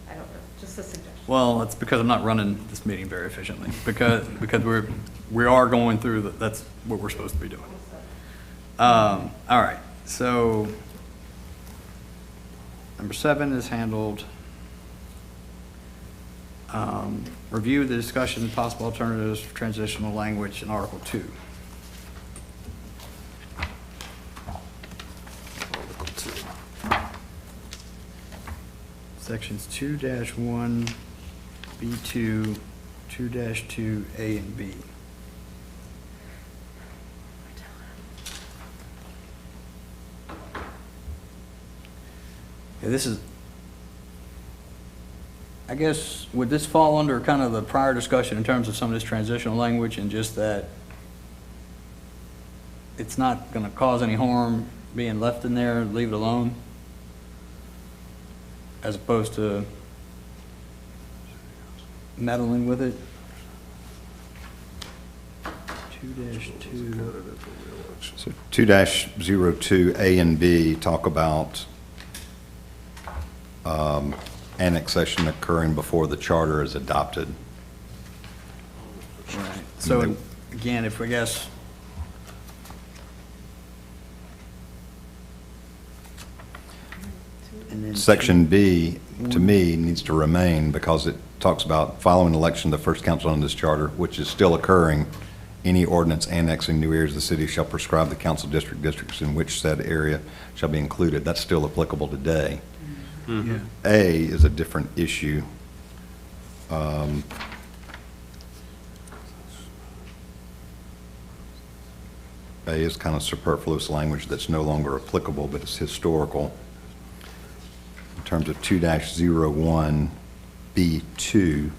S9: I don't know, just a suggestion.
S3: Well, it's because I'm not running this meeting very efficiently, because we are going through, that's what we're supposed to be doing. All right, so number 7 is handled. Review the discussion, possible alternatives for transitional language in Article 2. Sections 2-1, B2, 2-2, A and B. Yeah, this is, I guess, would this fall under kind of the prior discussion in terms of some of this transitional language, and just that it's not going to cause any harm being left in there, leave it alone, as opposed to meddling with it? 2-2.
S2: So 2-02, A and B talk about annexation occurring before the charter is adopted.
S3: Right. So again, if we guess, and then
S2: Section B to me, needs to remain because it talks about following election of the first council under this charter, which is still occurring. Any ordinance annexing new areas of the city shall prescribe the council districts in which said area shall be included. That's still applicable today.
S3: Yeah.
S2: A is a different issue. A is kind of superfluous language that's no longer applicable, but it's historical. In terms of 2-01B2,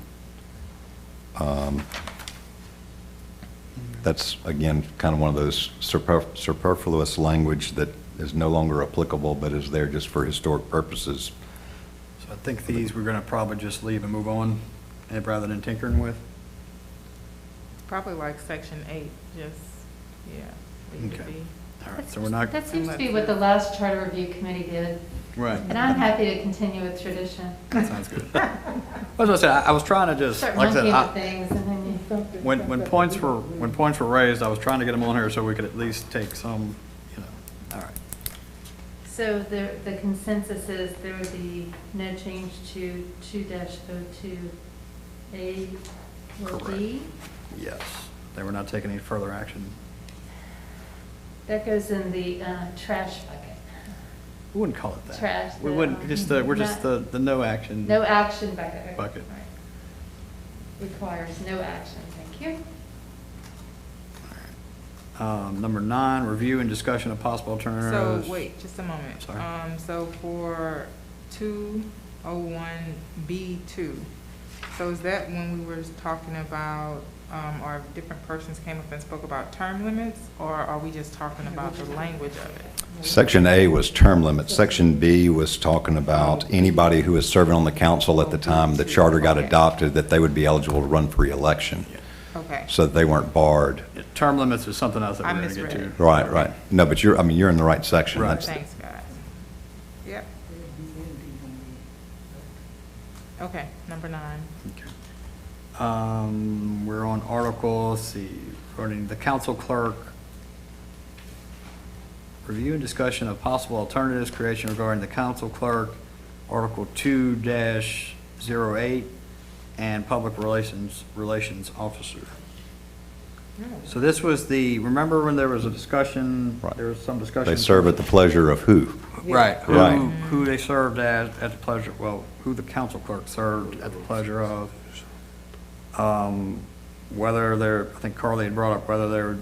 S2: that's, again, kind of one of those superfluous language that is no longer applicable, but is there just for historic purposes.
S3: So I think these we're gonna probably just leave and move on, rather than tinkering with.
S7: Probably like section 8, just, yeah. leave it
S3: Okay.
S7: be.
S3: All right, so we're not,
S1: That seems to be what the last charter review committee did,
S3: right,
S1: and I'm happy to continue with tradition.
S3: that sounds good. As I said, I was trying to just,
S1: Start
S3: like I said,
S1: monkeying with things, and then you...
S3: when points were raised, I was trying to get them on here so we could at least take some, all right.
S1: So the consensus is there would be no change to 2-02A or B?
S3: Yes, they were not taking any further action.
S1: That goes in the trash bucket.
S3: We wouldn't call it that.
S1: Trash,
S3: We
S1: the,
S3: wouldn't, we're just
S1: not-
S3: the no action.
S1: No action bucket. Okay,
S3: Bucket.
S1: right. Requires no action, thank you.
S3: Number 9, review and discussion of possible alternatives.
S7: So, wait, just a moment.
S3: Sorry.
S7: So for 201B2, so is that when we were talking about, or different persons came up and spoke about term limits, or are we just talking about the language of it?
S2: Section A was term limits. Section B was talking about anybody who was serving on the council at the time the charter got adopted, that they would be eligible to run for re-election,
S7: Okay.
S2: so that they weren't barred.
S3: Yeah, term limits is something else that
S7: I
S3: we're gonna get to.
S7: misread.
S2: Right, right. No, but you're in the right section.
S3: Right.
S2: That's-
S7: Thanks, guys. Yep. Okay, number 9.
S3: Okay. We're on article, let's see, regarding the council clerk. Review and discussion of possible alternatives, creation regarding the council clerk, Article 2-08, and public relations officer. So this was remember when there was a discussion,
S2: Right.
S3: there was some discussion.
S2: They serve at the pleasure of who?
S3: Right,
S2: Right.
S3: who they served at the pleasure, well, who the council clerk served at the pleasure of. Whether there, I think Carly had brought up whether there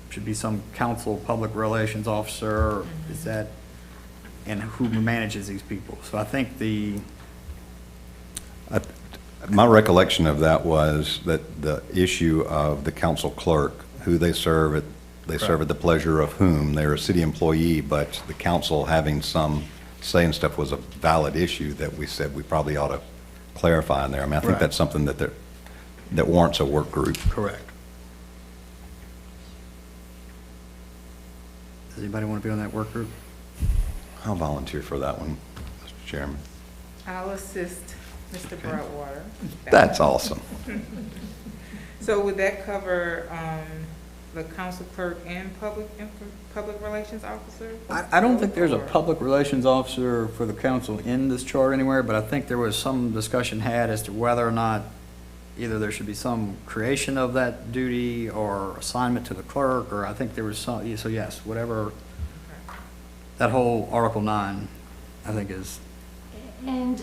S3: should be some council public relations officer, is that, and who manages these people. So I think
S2: My recollection of that was that the issue of the council clerk, who they serve at the pleasure of whom. They're a city employee, but the council having some say and stuff was a valid issue that we said we probably ought to clarify in there. I mean, I think
S3: Right.
S2: that's something that warrants a work group.
S3: correct. Does anybody want to be on that work group?
S2: I'll volunteer for that one, Mr. Chairman.
S7: I'll assist Mr. Broadwater.
S2: That's awesome.
S7: So would that cover the council clerk and public relations officer?
S3: I don't think there's a
S7: Or-
S3: public relations officer for the council in this chart anywhere, but I think there was some discussion had as to whether or not either there should be some creation of that duty or assignment to the clerk, or I think there was some, so yes, whatever, that whole Article 9, I think is,
S1: And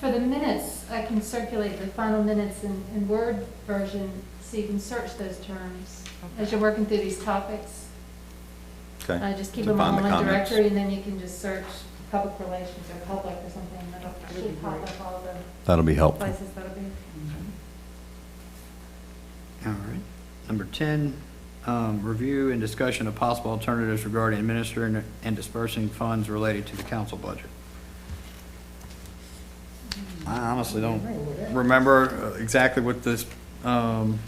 S1: for the minutes, I can circulate the final minutes in Word version, so you can search those terms as you're working through these topics.
S2: Okay.
S1: Just keep
S2: To
S1: them all
S2: find
S1: in
S2: the
S1: one
S2: comments.
S1: directory, and then you can just search public relations or public or something, and it'll should pop up all the
S2: That'll be helpful.
S1: places that'll be.
S3: all right. Number 10, review and discussion of possible alternatives regarding administering and dispersing funds related to the council budget. I honestly don't remember exactly what this,
S2: The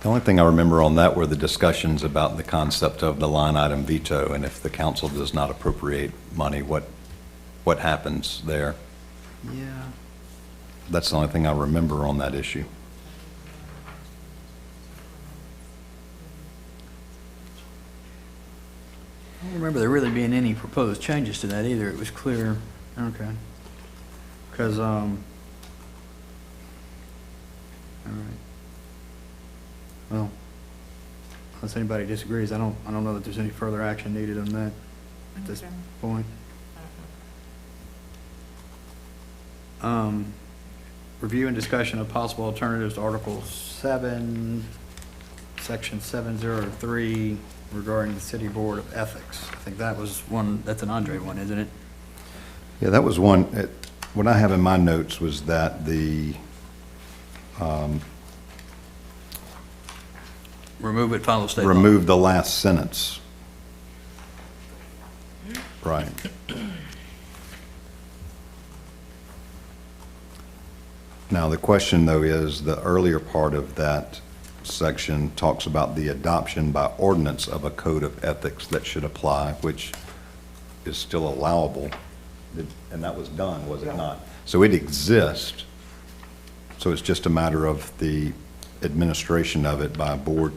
S2: only thing I remember on that were the discussions about the concept of the line item veto, and if the council does not appropriate money, what happens there?
S3: yeah.
S2: That's the only thing I remember on that issue.
S3: I don't remember there really being any proposed changes to that either. It was clear. Okay. Because, all right. Well, unless anybody disagrees, I don't know that there's any further action needed on that at this
S7: Okay.
S3: point. Review and discussion of possible alternatives to Article 7, Section 703 regarding the City Board of Ethics. I think that was one, that's an Andre one, isn't it?
S2: Yeah, that was one, what I have in my notes was that
S3: Remove it, follow state law.
S2: remove the last sentence. Right. Now, the question, though, is the earlier part of that section talks about the adoption by ordinance of a code of ethics that should apply, which is still allowable. And that was done, was it not? So it exists. So it's just a matter of the administration of it by a board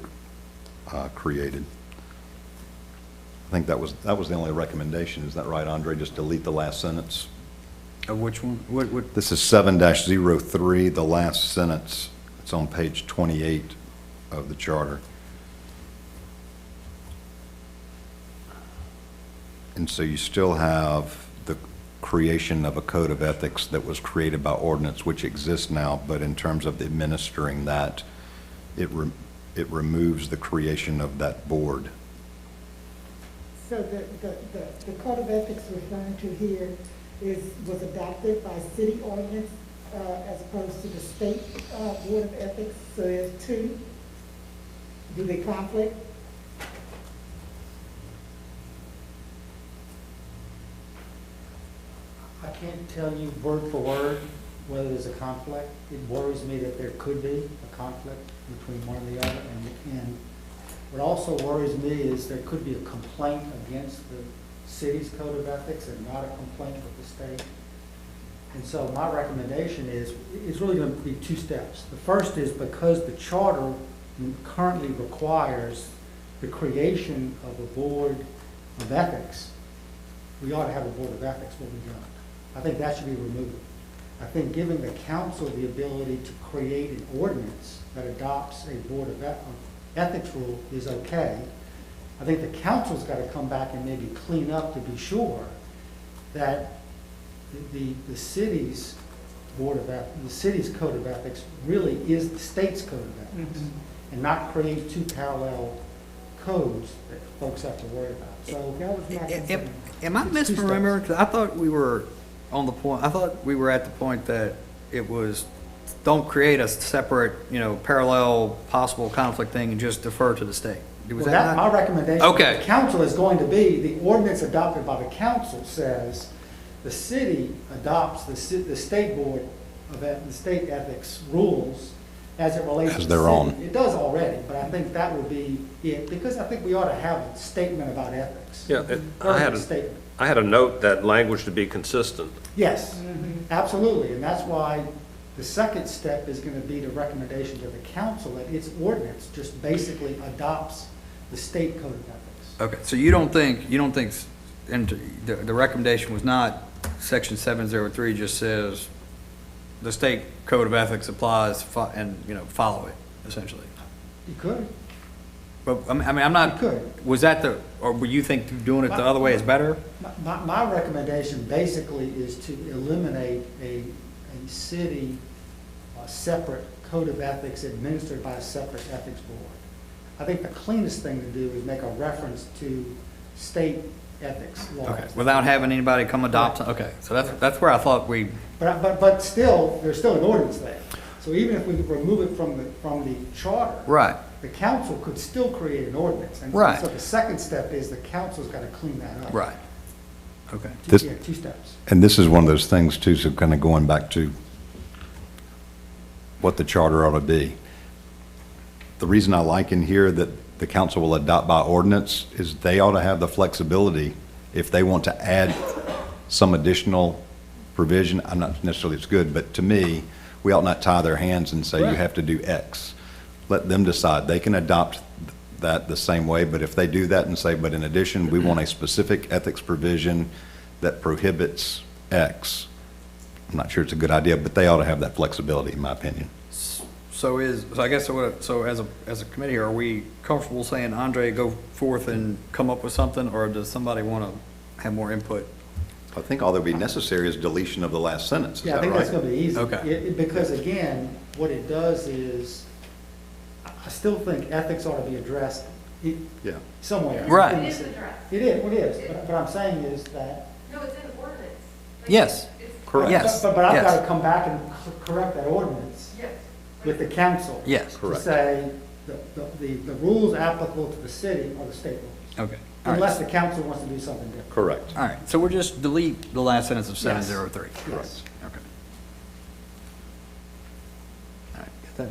S2: created. I think that was the only recommendation. Is that right, Andre? Just delete the last sentence?
S3: Of which one? What?
S2: This is 7-03, the last sentence. It's on page 28 of the charter. And so you still have the creation of a code of ethics that was created by ordinance, which exists now, but in terms of administering that, it removes the creation of that board.
S5: So the code of ethics referring to here was adopted by city ordinance as opposed to the state board of ethics, so there's two. Do they conflict?
S6: I can't tell you word for word whether there's a conflict. It worries me that there could be a conflict between one and the other. And what also worries me is there could be a complaint against the city's code of ethics and not a complaint with the state. And so my recommendation is, it's really going to be two steps. The first is because the charter currently requires the creation of a board of ethics, we ought to have a board of ethics when we don't. I think that should be removed. I think giving the council the ability to create an ordinance that adopts a board of ethics rule is okay. I think the council's got to come back and maybe clean up to be sure that the city's board of the city's code of ethics really is the state's code of ethics, and not create two parallel codes that folks have to worry about. So
S5: That was my concern.
S3: Am I
S6: It's two
S3: misremembering? 'Cause I thought we were on the point, I thought we were at the point that it was, don't create a separate, parallel possible conflict thing and just defer to the state. Was
S6: Well,
S3: that
S6: my
S3: not?
S6: recommendation
S3: Okay.
S6: to the council is going to be, the ordinance adopted by the council says the city adopts the state board of the state ethics rules as it relates to
S2: As
S6: the
S2: their
S6: city.
S2: own.
S6: It does already, but I think that would be it, because I think we ought to have a statement about ethics.
S4: Yeah,
S6: Statement.
S4: I had a note that language to be consistent.
S6: Yes, absolutely, and that's why the second step is going to be the recommendation to the council that its ordinance just basically adopts the state code of ethics.
S3: Okay, so you don't think, and the recommendation was not section 703 just says the state code of ethics applies and, follow it, essentially.
S6: You could.
S3: But, I mean, I'm not.
S6: You could.
S3: Was that or were you think doing it the other way is better?
S6: My recommendation basically is to eliminate a city separate code of ethics administered by a separate ethics board. I think the cleanest thing to do is make a reference to state ethics laws.
S3: Okay, without having anybody come adopt, okay, so that's where I thought we,
S6: But still, there's still an ordinance there. So even if we remove it from the charter.
S3: right,
S6: The council could still create an ordinance. And
S3: Right.
S6: so the second step is the council's got to clean that up.
S3: right, okay.
S2: This-
S6: Yeah, two steps.
S2: And this is one of those things too, so kind of going back to what the charter ought to be. The reason I like in here that the council will adopt by ordinance is they ought to have the flexibility if they want to add some additional provision. I'm not necessarily it's good, but to me, we ought not tie their hands and say you
S3: Right.
S2: have to do X. Let them decide. They can adopt that the same way, but if they do that and say, but in addition, we want a specific ethics provision that prohibits X, I'm not sure it's a good idea, but they ought to have that flexibility, in my opinion.
S3: So I guess, so as a committee, are we comfortable saying, Andre, go forth and come up with something, or does somebody want to have more input?
S2: I think all that would be necessary is deletion of the last sentence. Is
S6: Yeah, I
S2: that
S6: think that's
S2: right?
S6: gonna be easy.
S3: Okay.
S6: Because again, what it does is, I still think ethics ought to be addressed
S2: Yeah.
S6: somewhere.
S3: Right.
S8: It is addressed.
S6: It is, but what I'm saying is that.
S8: No, it's in ordinance. Like,
S3: Yes.
S8: it's-
S2: Correct.
S3: Yes.
S6: But I've
S3: yes.
S6: got to come back and correct that ordinance
S8: Yes.
S6: with the council.
S3: Yes.
S6: To
S2: Correct.
S6: say the rules applicable to the city are the state rules.
S3: Okay. All right.
S6: Unless the council wants to do something different.
S2: Correct.
S3: All right, so we'll just delete the last sentence of
S6: Yes.
S3: 703.
S6: Yes.
S3: Okay. All right, get that.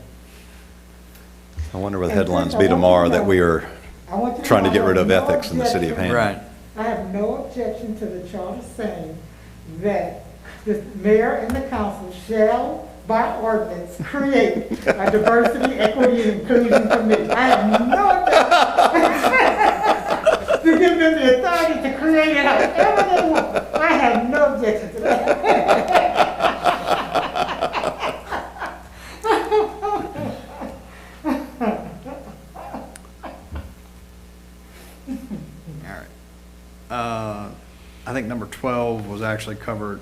S2: I wonder what the
S5: And
S2: headlines
S5: Chris,
S2: be
S5: I want
S2: tomorrow
S5: you to
S2: that
S5: know-
S2: we are
S5: I want you to
S2: trying to
S5: know
S2: get
S5: I
S2: rid of
S5: have no
S2: ethics in the city of
S5: objection-
S2: Hammond.
S3: Right.
S5: I have no objection to the charter saying that the mayor and the council shall, by ordinance, create a diversity, equity, and inclusion committee. I have no objection to give them the authority to create it however they want. I have no objection to that.
S3: All right. I think number 12 was actually covered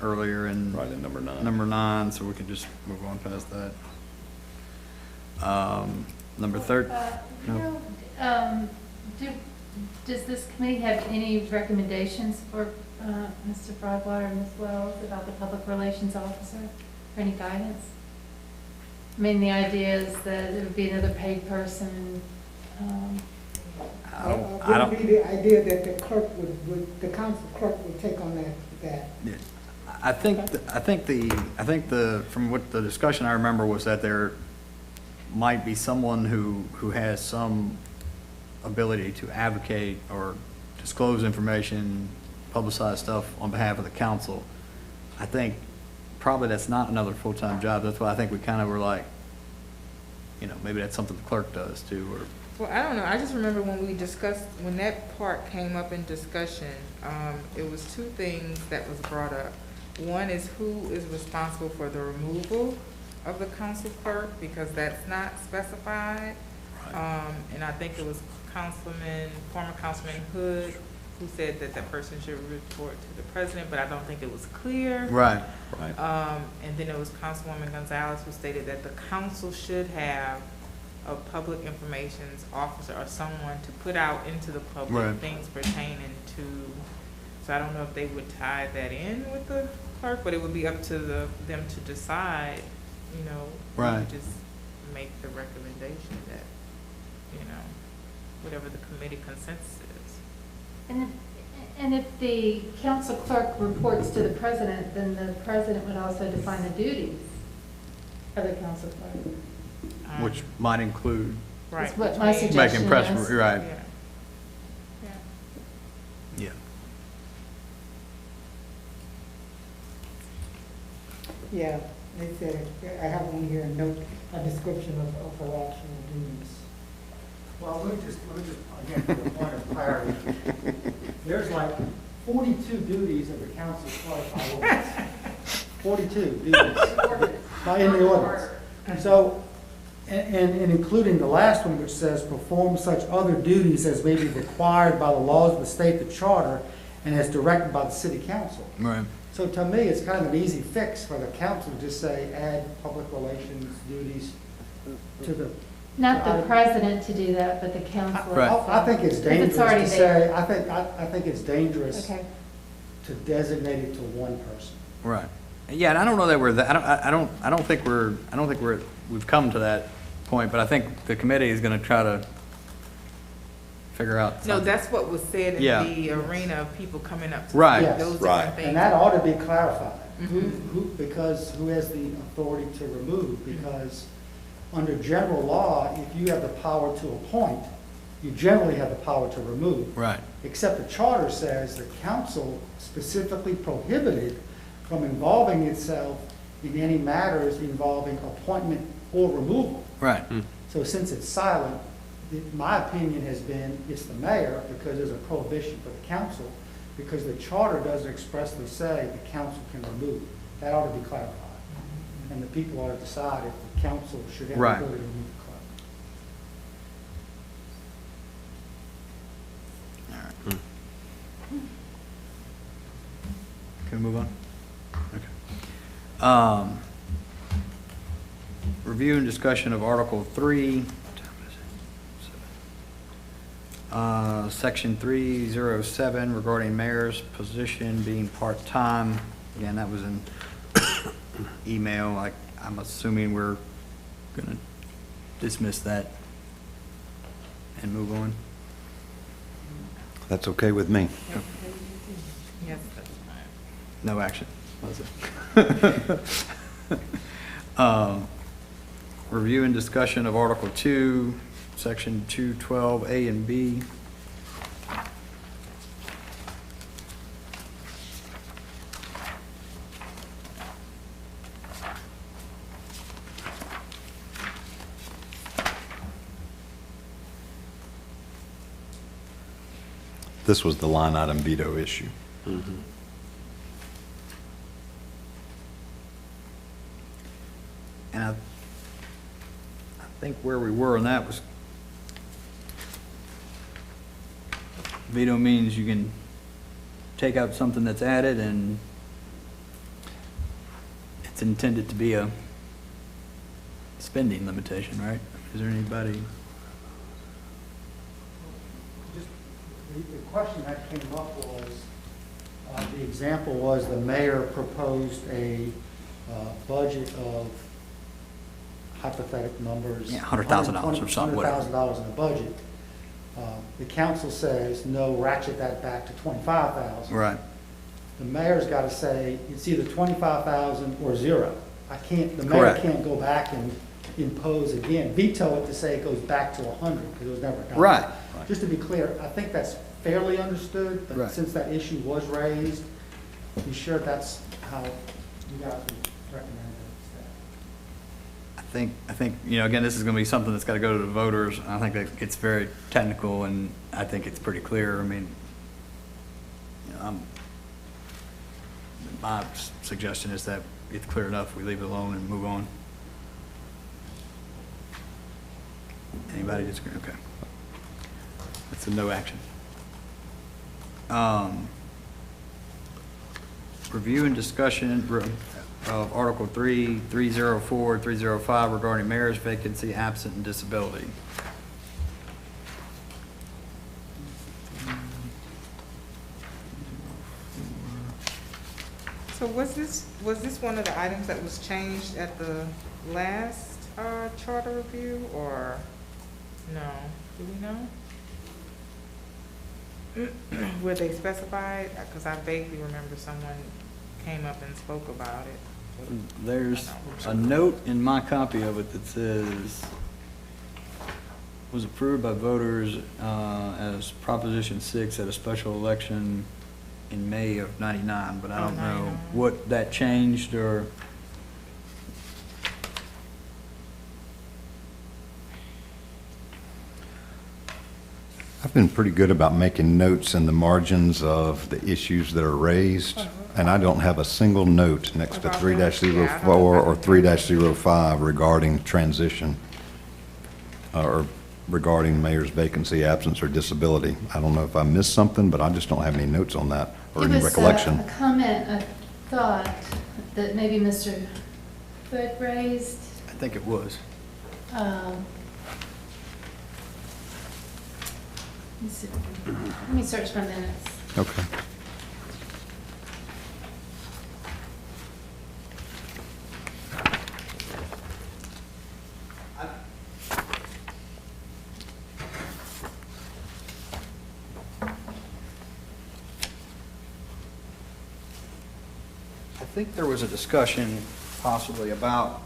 S3: earlier in
S2: Right in number 9.
S3: number 9, so we can just move on past that. Number 13. No.
S1: Does this committee have any recommendations for Mr. Broadwater and Ms. Wells about the public relations officer, or any guidance? I mean, the idea is that it would be another paid person.
S3: I don't.
S5: Would be the idea that the clerk would, the council clerk would take on that.
S3: Yeah. I think from what the discussion I remember was that there might be someone who has some ability to advocate or disclose information, publicize stuff on behalf of the council. I think probably that's not another full-time job. That's why I think we kind of were like, maybe that's something the clerk does too, or.
S7: Well, I don't know, I just remember when we discussed, when that part came up in discussion, it was two things that was brought up. One is who is responsible for the removal of the council clerk, because that's not specified. And I think it was former Councilman Hood, who said that that person should report to the president, but I don't think it was clear.
S3: Right.
S2: Right.
S7: And then it was Councilwoman Gonzalez, who stated that the council should have a public information's officer or someone to put out into the public
S3: Right.
S7: things pertaining to, so I don't know if they would tie that in with the clerk, but it would be up to them to decide, we
S3: Right.
S7: would just make the recommendation that, whatever the committee consensus is.
S1: And if the council clerk reports to the president, then the president would also define the duties of the council clerk.
S3: Which might include
S7: Right.
S1: That's what
S7: which
S1: my
S7: means-
S1: suggestion
S3: making press,
S1: is.
S3: right,
S7: Yeah. Yeah.
S3: yeah.
S5: Yeah, they said, I have on here a note, a description of her actual duties.
S6: Well, let me just, again, for the point of clarity, there's like 42 duties of the council clerk by ordinance. 42 duties in the ordinance. And so, and including the last one, which says perform such other duties as may be required by the laws of the state, the charter, and as directed by the city council.
S3: Right.
S6: So to me, it's kind of an easy fix for the council to just say, add public relations duties to the.
S1: Not the president to do that, but the council.
S3: Right.
S6: I think it's
S1: If
S6: dangerous
S1: it's already
S6: to
S1: there.
S6: say, I think it's dangerous
S1: Okay.
S6: to designate it to one person.
S3: Right. Yeah, and I don't know that we're that, I don't think we've come to that point, but I think the committee is gonna try to figure out
S7: No,
S3: something.
S7: that's what was said in
S3: Yeah.
S7: the arena of people coming up to
S3: Right.
S7: say those
S2: Right.
S7: different things.
S6: And that ought to be clarified.
S7: Mhm.
S6: Because who has the authority to remove? Because under general law, if you have the power to appoint, you generally have the power to remove.
S3: Right.
S6: Except the charter says the council specifically prohibited from involving itself in any matters involving appointment or removal.
S3: Right.
S6: So since it's silent, my opinion has been it's the mayor, because there's a prohibition for the council, because the charter doesn't expressly say the council can remove. That ought to be clarified. And the people ought to decide if the council should have the
S3: Right.
S6: ability to remove the clerk.
S3: All right. Can we move on? Okay. Review and discussion of Article 3. Section 307 regarding mayor's position being part-time. Again, that was an email. I'm assuming we're going to dismiss that and move on.
S2: That's okay with me.
S7: Yes, that's fine.
S3: No action, was it? Review and discussion of Article 2, Section 212A and B.
S2: This was the line item veto issue.
S3: And I think where we were on that was, veto means you can take out something that's added and it's intended to be a spending limitation, right? Is there anybody?
S6: Just, the question that came up was, the example was the mayor proposed a budget of hypothetical numbers.
S3: Yeah, $100,000 or something, whatever.
S6: $100,000 in the budget. The council says, no, ratchet that back to 25,000.
S3: Right.
S6: The mayor's got to say, it's either 25,000 or zero. The mayor
S3: Correct.
S6: can't go back and impose again, veto it to say it goes back to 100, because it was never done.
S3: Right.
S6: Just to be clear, I think that's fairly understood, but
S3: Right.
S6: since that issue was raised, be sure that's how you guys would recommend it.
S3: I think, again, this is going to be something that's got to go to the voters. I think that it's very technical, and I think it's pretty clear. I mean, my suggestion is that it's clear enough, we leave it alone and move on. Anybody disagree? Okay. That's a no action. Review and discussion of Article 3, 304, 305 regarding mayor's vacancy, absent, and disability.
S7: So was this one of the items that was changed at the last charter review, or no? Do we know? Were they specified? Because I vaguely remember someone came up and spoke about it.
S3: There's a note in my copy of it that says, was approved by voters as Proposition 6 at a special election in May of '99, but I don't know
S7: 99.
S3: what that changed or.
S2: I've been pretty good about making notes in the margins of the issues that are raised, and I don't have a single note next to
S7: About
S2: 3-04
S7: that?
S2: or 3-05 regarding transition or regarding mayor's vacancy, absence, or disability. I don't know if I missed something, but I just don't have any notes on that or any recollection.
S1: It was a comment, a thought that maybe Mr. Hood raised.
S3: I think it was.
S1: Let me see. Let me search my minutes.
S2: Okay.
S3: I think there was a discussion possibly about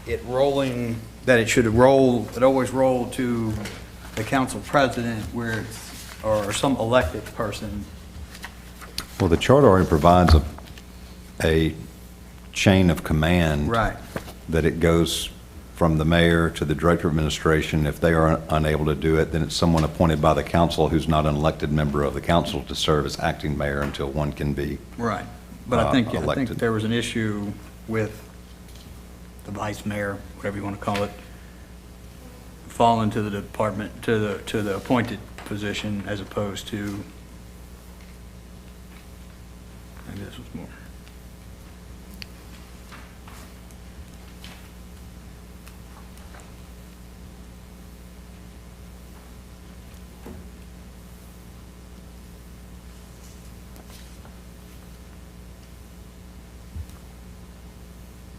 S3: it rolling, that it should roll, it always rolled to the council president where it's, or some elected person.
S2: Well, the charter already provides a chain of command.
S3: Right.
S2: That it goes from the mayor to the director of administration. If they are unable to do it, then it's someone appointed by the council who's not an elected member of the council to serve as acting mayor until one can be
S3: Right. But I think
S2: elected.
S3: there was an issue with the vice mayor, whatever you want to call it, falling to the department, to the appointed position as opposed to, maybe this was more.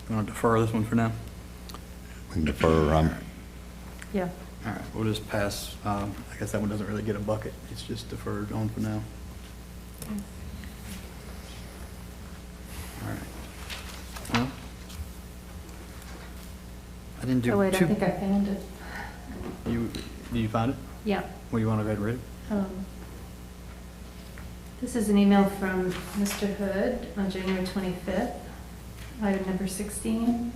S3: You want to defer this one for now?
S2: We can defer,
S1: Yeah.
S3: All right, we'll just pass, I guess that one doesn't really get a bucket, it's just deferred on for now. All right. Well, I didn't do
S1: Oh, wait, I
S3: two.
S1: think I found it.
S3: Did you find it?
S1: Yeah.
S3: Well, you want to go ahead and read it?
S1: This is an email from Mr. Hood on January 25th, item number 16.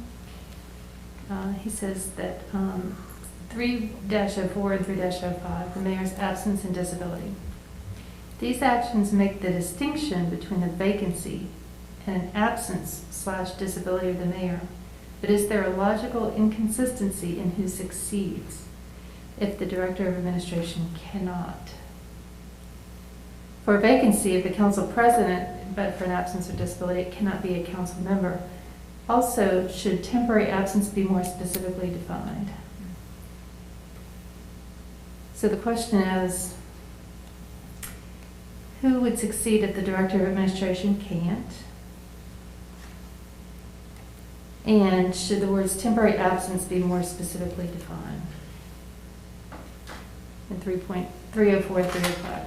S1: He says that 3-04 and 3-05, the mayor's absence and disability. These actions make the distinction between a vacancy and an absence/disability of the mayor, but is there a logical inconsistency in who succeeds if the director of administration cannot? For a vacancy, if the council president, but for an absence or disability, it cannot be a council member. Also, should temporary absence be more specifically defined? So the question is, who would succeed if the director of administration can't? And should the words temporary absence be more specifically defined? In 3.304, 305.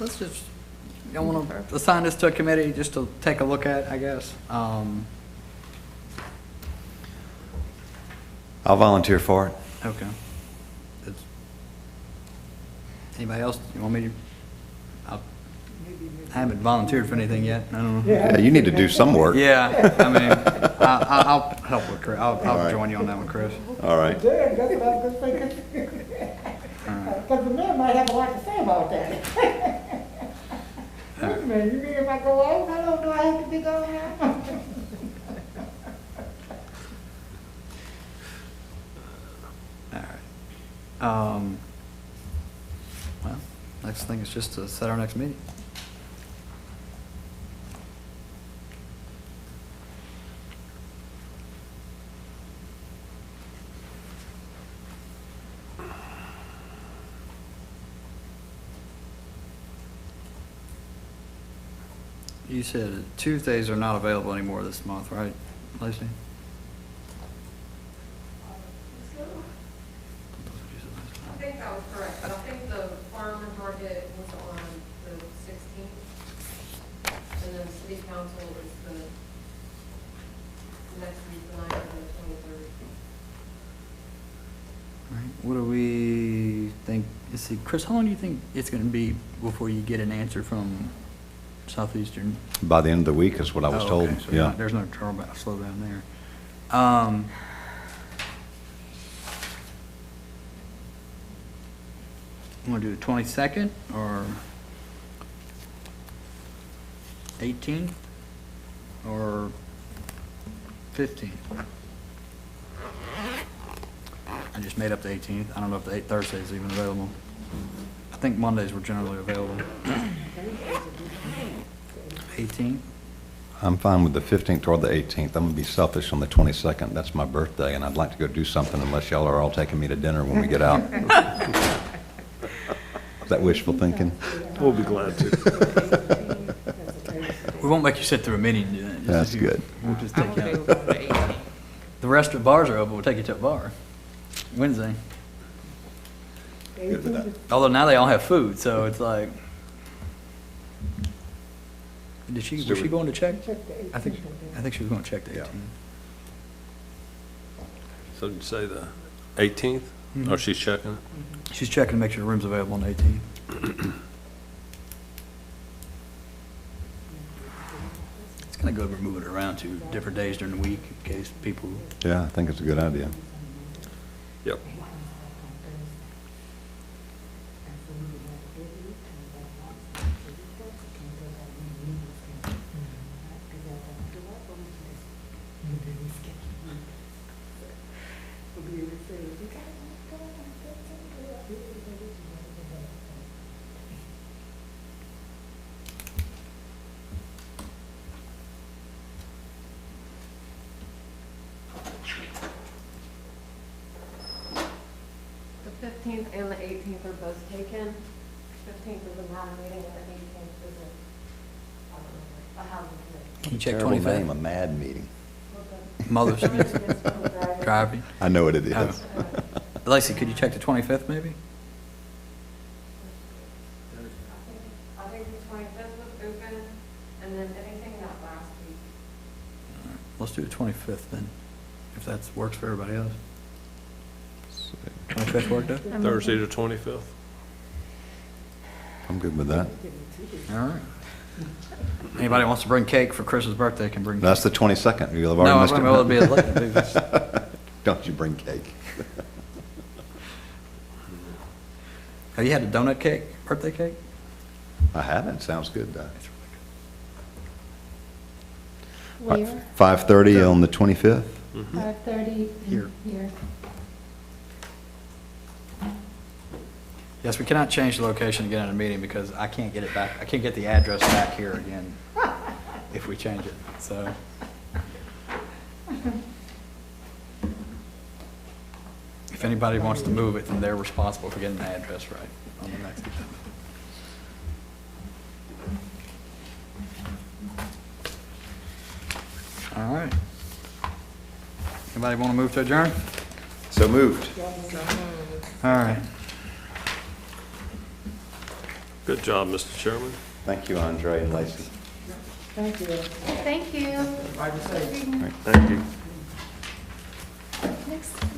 S3: Let's just, you want to assign this to a committee just to take a look at, I guess?
S2: I'll volunteer for it.
S3: Okay. Anybody else, you want me to? I haven't volunteered for anything yet, I don't know.
S2: Yeah, you need to do some work.
S3: Yeah, I mean, I'll help with Chris,
S2: All
S3: I'll
S2: right.
S3: join you on that one, Chris.
S2: All right.
S5: Good, that's what I was thinking. Because the mayor might have a lot to say about that. Wait a minute, you mean if I go out, I don't know, I have to be going out?
S3: All right. Well, next thing is just to set our next meeting. You said Tuesdays are not available anymore this month, right, Lacey?
S9: I think that was correct, but I think the farmer's market was on the 16th, and then city council is the next week, the 9th and the 23rd.
S3: All right, what do we think, let's see, Chris, how long do you think it's gonna be before you get an answer from Southeastern?
S2: By the end of the week is what I was
S3: Oh,
S2: told,
S3: okay, so
S2: yeah.
S3: there's no trouble about slow down there. You wanna do the 22nd or 18th or 15th? I just made up the 18th. I don't know if the Thursday is even available. I think Mondays were generally available. 18th?
S2: I'm fine with the 15th or the 18th. I'm gonna be selfish on the 22nd. That's my birthday, and I'd like to go do something unless y'all are all taking me to dinner when we get out. Is that wishful thinking?
S4: We'll be glad to.
S3: We won't make you sit through a meeting and do that. Just
S2: That's
S3: if you-
S2: good.
S3: We'll just
S7: I'm
S3: take you
S7: okay
S3: out.
S7: with the 18th.
S3: The restaurant bars are open, we'll take you to a bar. Wednesday.
S2: Good with that.
S3: Although now they all have food, so it's like. Was she going to check? I think she was going to check the 18th.
S4: So did you say the 18th?
S3: Mhm.
S4: Oh, she's checking it?
S3: She's checking to make sure the room's available on the 18th. It's kind of good we're moving it around to different days during the week in case people.
S2: Yeah, I think it's a good idea.
S4: Yep.
S9: 16th and the 18th are both taken. 15th is a MAD meeting and the 18th is a Hammond meeting.
S3: Can you check
S2: Terrible name,
S3: 25th?
S2: a mad meeting.
S3: Mother's driving.
S2: I know what it is.
S3: Oh. Lacey, could you check the 25th maybe?
S9: I think the 25th was open, and then anything that last week.
S3: Let's do the 25th then, if that works for everybody else. 25th work, Doug?
S1: I'm
S4: Thursday
S1: looking.
S4: the 25th.
S2: I'm good with that.
S3: All right. Anybody wants to bring cake for Chris's birthday can bring.
S2: That's the 22nd. You'll have
S3: No,
S2: already missed
S3: I
S2: it.
S3: mean, well, it'll be a
S2: Don't you bring cake.
S3: Have you had a donut cake, birthday cake?
S2: I haven't. Sounds good, though.
S1: Where?
S2: 5:30 on the 25th?
S1: 5:30
S3: Here.
S1: Here.
S3: Yes, we cannot change the location again in a meeting because I can't get it back, I can't get the address back here again if we change it, so. If anybody wants to move it, then they're responsible for getting the address right on the next agenda. All right. Anybody want to move to adjourn?
S2: So moved.
S3: All right.
S4: Good job, Mr. Chairman.
S2: Thank you, Andre and Lacey.
S5: Thank you.
S1: Thank you.
S4: Thank you.
S1: Next.